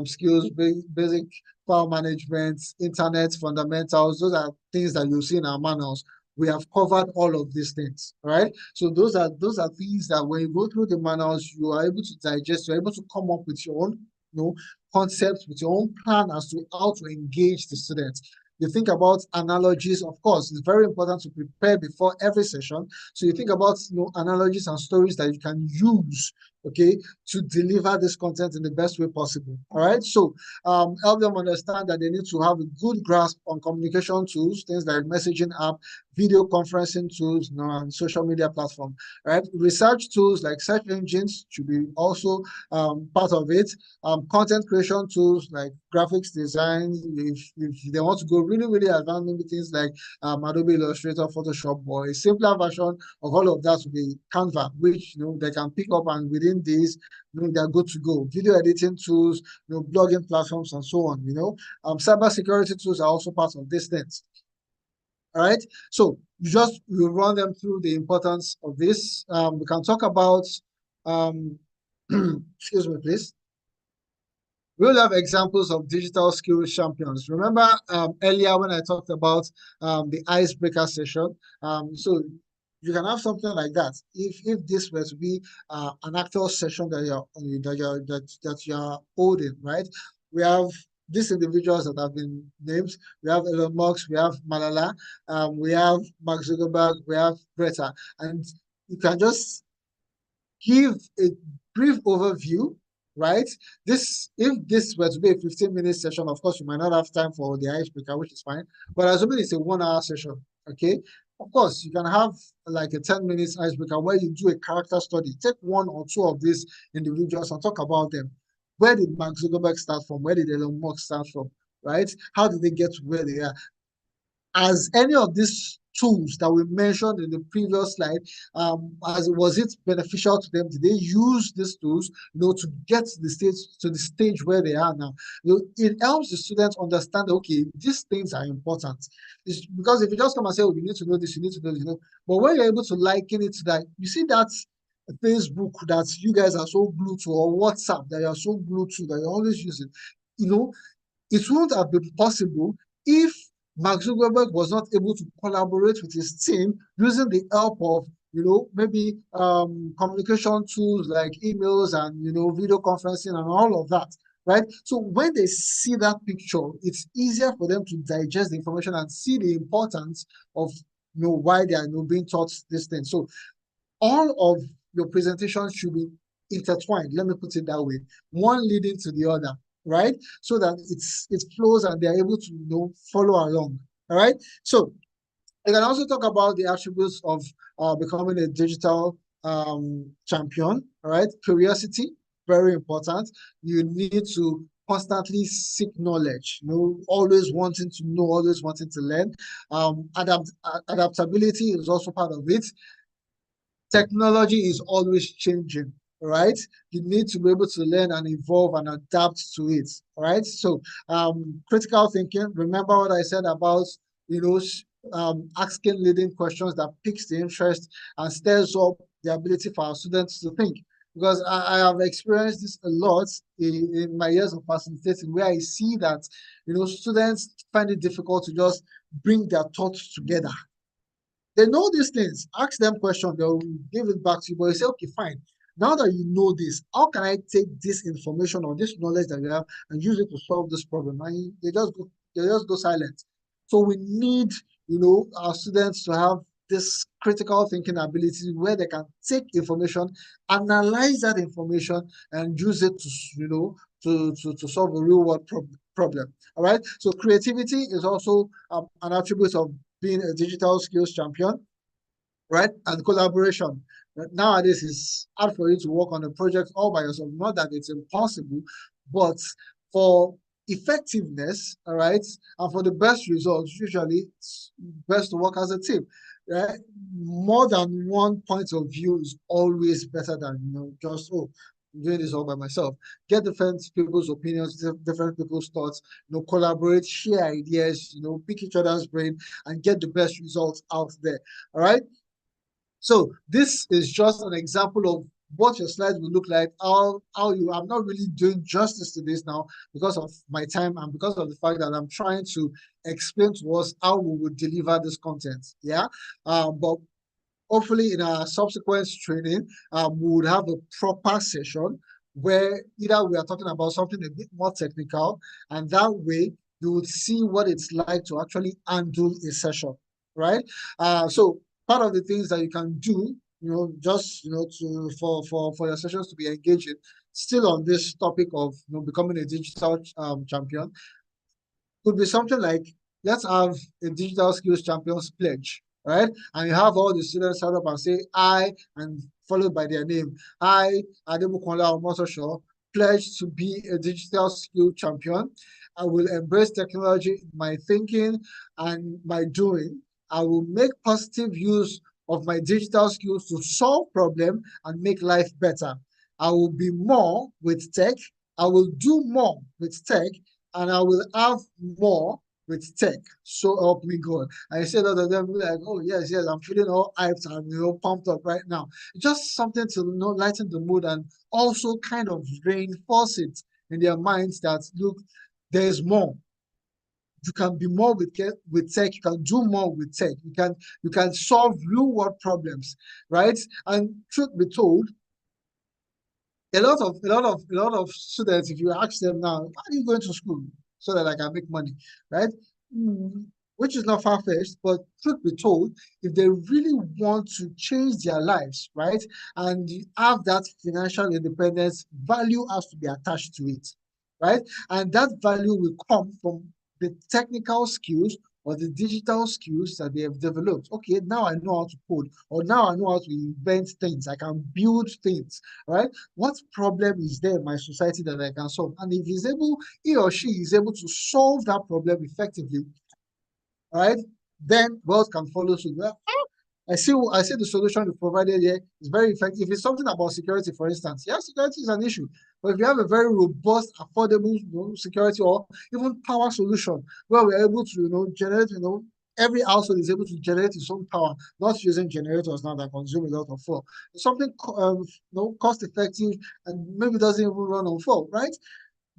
skills, basic file management, internet fundamentals. Those are things that you see in our manuals. We have covered all of these things, right? So those are things that when you go through the manuals, you are able to digest, you're able to come up with your own concepts, with your own plan as to how to engage the students. You think about analogies. Of course, it's very important to prepare before every session. So you think about analogies and stories that you can use, okay, to deliver this content in the best way possible. All right. So help them understand that they need to have a good grasp on communication tools, things like messaging app, video conferencing tools, and social media platform. Right. Research tools like search engines should be also part of it. Content creation tools like graphics design. If they want to go really, really advanced, maybe things like Adobe Illustrator, Photoshop, or a simpler version of all of that would be Canva, which they can pick up, and within these, they're good to go. Video editing tools, blogging platforms, and so on. Cyber security tools are also part of these things. All right. So you run them through the importance of this. We can talk about excuse me, please. We'll have examples of digital skills champions. Remember earlier when I talked about the icebreaker session? So you can have something like that. If this were to be an actual session that you're holding, right? We have these individuals that have been named. We have Elon Musk, we have Malala, we have Mark Zuckerberg, we have Greta, and you can just give a brief overview, right? If this were to be a 15-minute session, of course, you might not have time for the icebreaker, which is fine. But assuming it's a 1-hour session, okay? Of course, you can have like a 10 minutes icebreaker where you do a character study. Take 1 or 2 of these individuals and talk about them. Where did Mark Zuckerberg start from? Where did Elon Musk start from? Right? How did they get to where they are? As any of these tools that we mentioned in the previous slide, was it beneficial to them? Did they use these tools, to get to the stage where they are now? It helps the students understand that, okay, these things are important. It's because if you just come and say, oh, you need to know this, you need to know this, but when you're able to liken it to that, you see that Facebook that you guys are so glued to, or WhatsApp that you're so glued to, that you're always using, it wouldn't have been possible if Mark Zuckerberg was not able to collaborate with his team using the help of, maybe communication tools like emails and, video conferencing and all of that, right? So when they see that picture, it's easier for them to digest the information and see the importance of, why they are being taught this thing. So all of your presentations should be intertwined. Let me put it that way. One leading to the other, right? So that it flows and they're able to follow along. All right. So you can also talk about the attributes of becoming a digital champion. All right. Curiosity, very important. You need to constantly seek knowledge, always wanting to know, always wanting to learn. Adaptability is also part of it. Technology is always changing, right? You need to be able to learn and evolve and adapt to it, right? So critical thinking, remember what I said about, asking leading questions that piques the interest and stirs up the ability for our students to think. Because I have experienced this a lot in my years of facilitating, where I see that, students find it difficult to just bring their thoughts together. They know these things. Ask them questions. They'll give it back to you. But you say, okay, fine. Now that you know this, how can I take this information or this knowledge that you have and use it to solve this problem? And they just go silent. So we need, our students to have this critical thinking ability where they can take information, analyze that information, and use it to solve a real world problem. All right. So creativity is also an attribute of being a digital skills champion, right? And collaboration. Nowadays, it's hard for you to work on a project all by yourself. Not that it's impossible, but for effectiveness, all right, and for the best results, usually it's best to work as a team. Right? More than one point of view is always better than just I'm doing this all by myself. Get different people's opinions, different people's thoughts, collaborate, share ideas, pick each other's brain and get the best results out there. All right. So this is just an example of what your slides will look like. I'm not really doing justice to this now because of my time and because of the fact that I'm trying to explain to us how we would deliver this content. Yeah. But hopefully in our subsequent training, we would have a proper session where either we are talking about something a bit more technical, and that way you would see what it's like to actually handle a session, right? So part of the things that you can do, just to for your sessions to be engaging, still on this topic of becoming a digital champion, could be something like, let's have a digital skills champions pledge, right? And you have all the students stand up and say I, and followed by their name. I, Adebukola Omotosho, pledge to be a digital skill champion. I will embrace technology in my thinking and my doing. I will make positive use of my digital skills to solve problems and make life better. I will be more with tech. I will do more with tech, and I will have more with tech. So help me God. I said that of them like, oh yes, I'm feeling all hyped and pumped up right now. Just something to lighten the mood and also kind of reinforce it in their minds that look, there's more. You can be more with tech. You can do more with tech. You can solve real world problems, right? And truth be told, a lot of students, if you ask them now, why are you going to school? So that I can make money, right? Which is not far-fetched, but truth be told, if they really want to change their lives, right, and you have that financial independence, value has to be attached to it, right? And that value will come from the technical skills or the digital skills that they have developed. Okay, now I know how to code, or now I know how to invent things. I can build things, right? What problem is there in my society that I can solve? And if he or she is able to solve that problem effectively, right, then wealth can follow suit. Well, I see the solution you provided here is very effective. If it's something about security, for instance, yes, security is an issue. But if you have a very robust, affordable, security or even power solution where we're able to, generate, every household is able to generate its own power, not using generators now that consume a lot of fuel. Something, cost effective and maybe doesn't even run on fuel, right?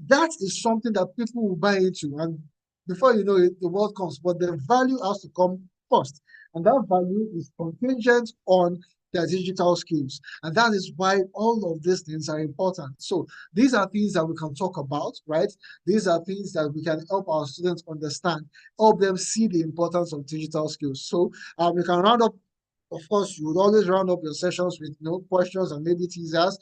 That is something that people will buy into, and before you know it, the world comes. But the value has to come first, and that value is contingent on their digital skills, and that is why all of these things are important. So these are things that we can talk about, right? These are things that we can help our students understand, help them see the importance of digital skills. So we can round up. Of course, you would always round up your sessions with questions and maybe teasers.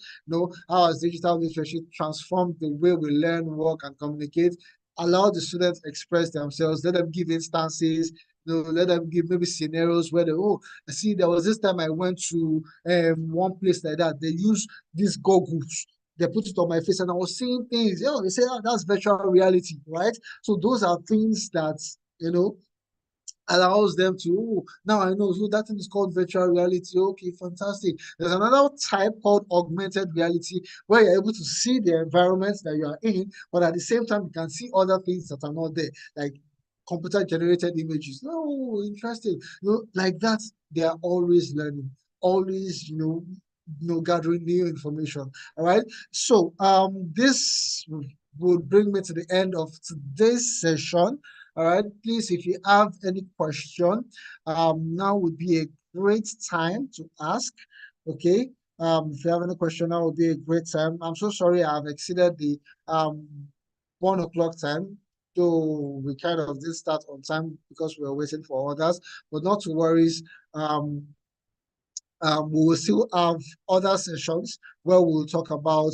How has digital literacy transformed the way we learn, work, and communicate? Allow the students express themselves. Let them give instances. Let them give maybe scenarios where I see there was this time I went to one place like that. They use these goggles. They put it on my face and I was seeing things. They say, that's virtual reality, right? So those are things that, allows them to, now I know, so that thing is called virtual reality. Okay, fantastic. There's another type called augmented reality where you're able to see the environment that you are in, but at the same time you can see other things that are not there, like computer generated images. Oh, interesting. Like that. They are always learning, always gathering new information. All right, so this would bring me to the end of today's session. All right, please, if you have any question, now would be a great time to ask. Okay, if you have any question, now would be a great time. I'm so sorry I've exceeded the 1 o'clock time, though we kind of did start on time because we were waiting for others, but not to worry. Um, we will still have other sessions where we'll talk about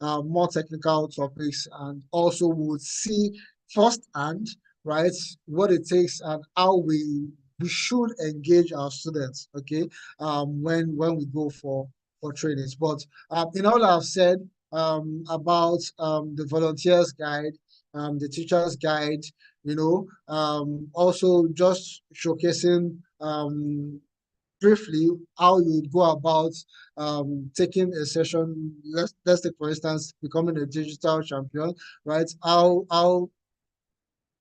more technical topics, and also we'll see firsthand, right, what it takes and how we should engage our students, okay, when we go for trainings. But in all I've said about the volunteers guide, the teachers guide, also just showcasing briefly how you would go about taking a session. Let's take for instance becoming a digital champion, right? How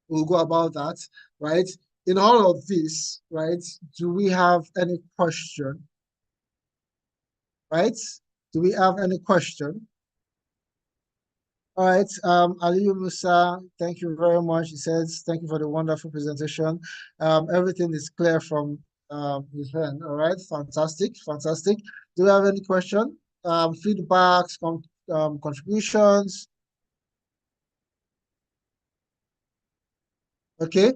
we'll go about that, right? In all of this, right? Do we have any question? Right? Do we have any question? All right, Aliyu Musa, thank you very much. He says, thank you for the wonderful presentation. Everything is clear from his hand. All right, fantastic, fantastic. Do you have any question? Feedbacks, contributions? Okay.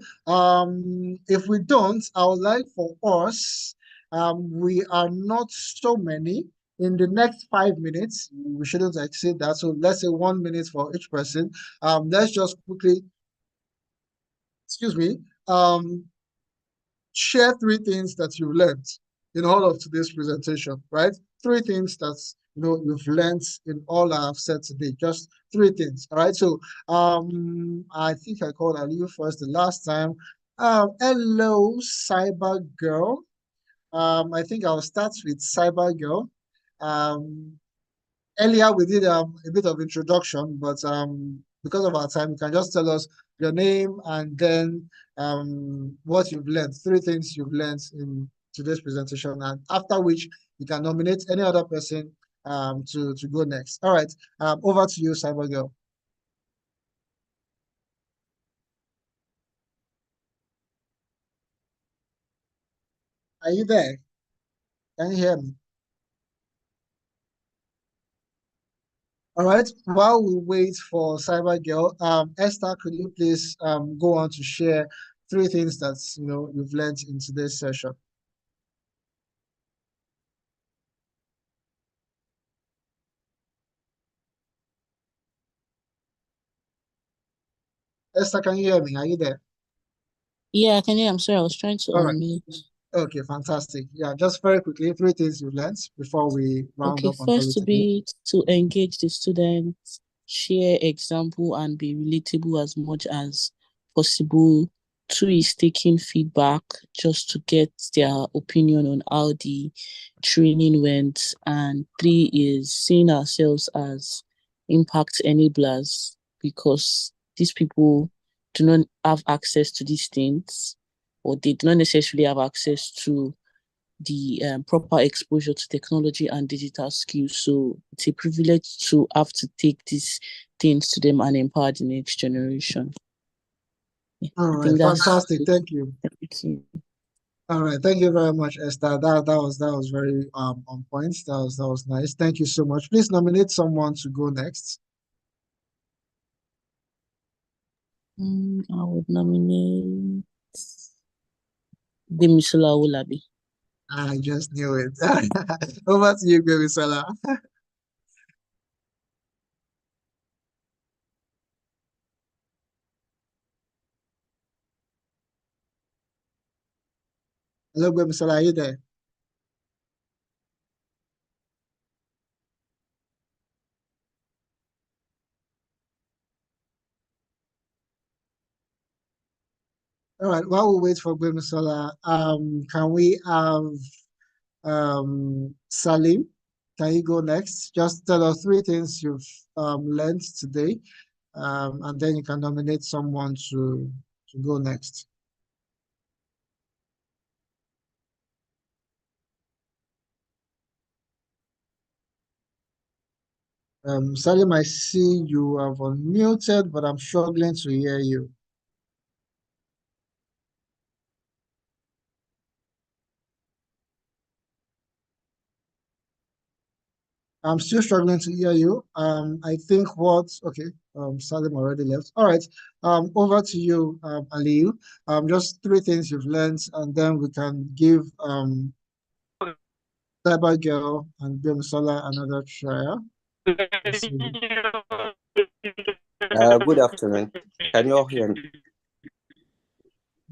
If we don't, I would like for us, we are not so many. In the next 5 minutes, we shouldn't exceed that. So let's say 1 minute for each person. Let's just quickly, excuse me, share three things that you've learned in all of today's presentation, right? Three things that you've learned in all I've said today. Just three things. All right. So I think I called Aliyu first the last time. Hello, Cyber Girl. I think I'll start with Cyber Girl. Um, Earlier we did a bit of introduction, but because of our time, you can just tell us your name and then what you've learned, three things you've learned in today's presentation, and after which you can nominate any other person to go next. All right, over to you, Cyber Girl. Are you there? Can you hear me? All right, while we wait for Cyber Girl, Esther, could you please go on to share three things that you've learned in today's session? Esther, can you hear me? Are you there? Yeah, I can hear. I'm sorry, I was trying to All right. unmute. Okay, fantastic. Yeah, just very quickly, three things you've learned before we round Okay, up and call first it to a day. be to engage the students, share example and be relatable as much as possible. Two is taking feedback just to get their opinion on how the training went. And three is seeing ourselves as impact enablers because these people do not have access to these things or they do not necessarily have access to the proper exposure to technology and digital skills. So it's a privilege to have to take these things to them and empower the next generation. All I right, think that's fantastic. it. Thank you. Thank you. All right, thank you very much, Esther. That was very on point. That was nice. Thank you so much. Please nominate someone to go next. I would nominate Demisula Olabi. I just knew it. Over to you, Gbemisala. Hello, Gbemisala, are you there? All right, while we wait for Gbemisala, can we have Salim? Can you go next? Just tell us three things you've learned today, and then you can nominate someone to go next. Salim, I see you have unmuted, but I'm struggling to hear you. I'm still struggling to hear you. I think okay, Salim already left. All right, over to you, Aliyu. Just three things you've learned, and then we can give Cyber Girl and Sola another try. Let's see. Good afternoon. Can you all hear me?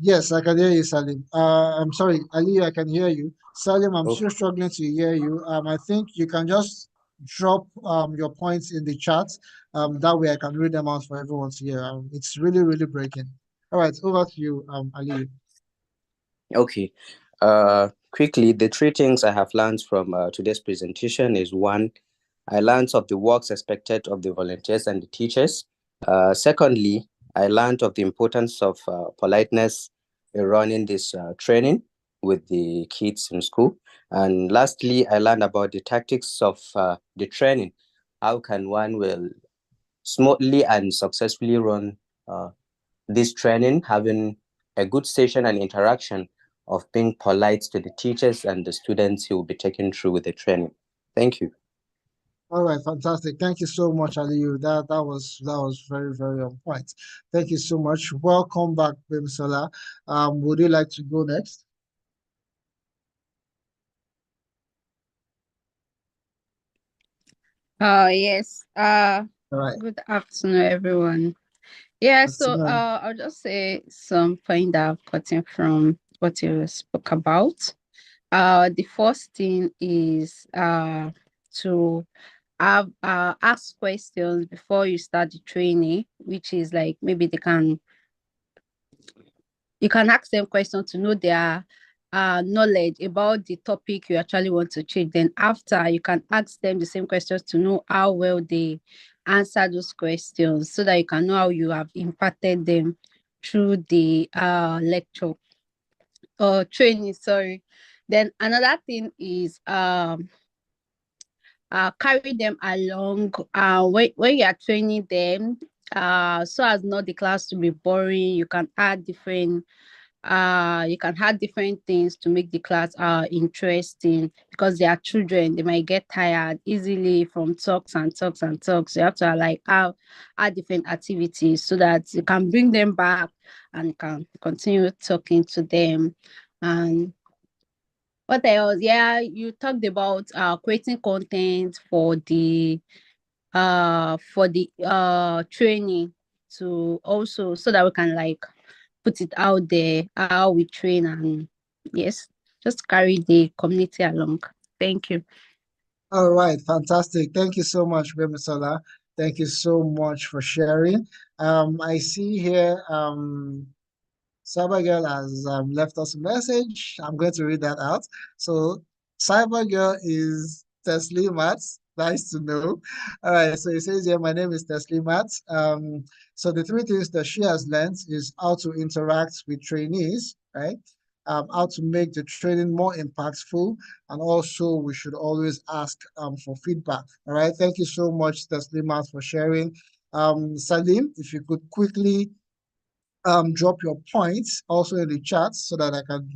Yes, I can hear you, Salim. I'm sorry, Ali, I can hear you. Salim, I'm Okay. still struggling to hear you. I think you can just drop your points in the chat. That way I can read them out for everyone to hear. It's really, really breaking. All right, over to you, Ali. Okay. Quickly, the three things I have learned from today's presentation is one, I learned of the works expected of the volunteers and the teachers. Secondly, I learned of the importance of politeness in running this training with the kids in school. And lastly, I learned about the tactics of the training. How can one will smoothly and successfully run this training, having a good session and interaction of being polite to the teachers and the students who will be taken through with the training. Thank you. All right, fantastic. Thank you so much, Aliyu. That was very, very on point. Thank you so much. Welcome back, Bimsola. Would you like to go next? Yes. All right. Good afternoon, everyone. Yeah, so Afternoon. I'll just say some point that I've gotten from what you spoke about. The first thing is to have ask questions before you start the training, which is like maybe you can ask them questions to know their knowledge about the topic you actually want to change. Then after, you can ask them the same questions to know how well they answer those questions, so that you can know how you have impacted them through the lecture or training. Sorry. Then another thing is carry them along when you are training them, so as not the class to be boring. You can add different things to make the class interesting, because they are children. They might get tired easily from talks and talks and talks. You have to like add different activities so that you can bring them back and can continue talking to them. And what else? Yeah, you talked about creating content for the training, to also, so that we can like put it out there how we train, and yes, just carry the community along. Thank you. All right, fantastic. Thank you so much, Bimsola. Thank you so much for sharing. I see here Cybergirl has left us a message. I'm going to read that out. So Cybergirl is Teslimat. Nice to know. All right, so it says here, my name is Teslimat. So the three things that she has learned is how to interact with trainees, right? How to make the training more impactful, and also we should always ask for feedback. All right, thank you so much, Teslimat, for sharing. Salim, if you could quickly drop your points also in the chat so that I can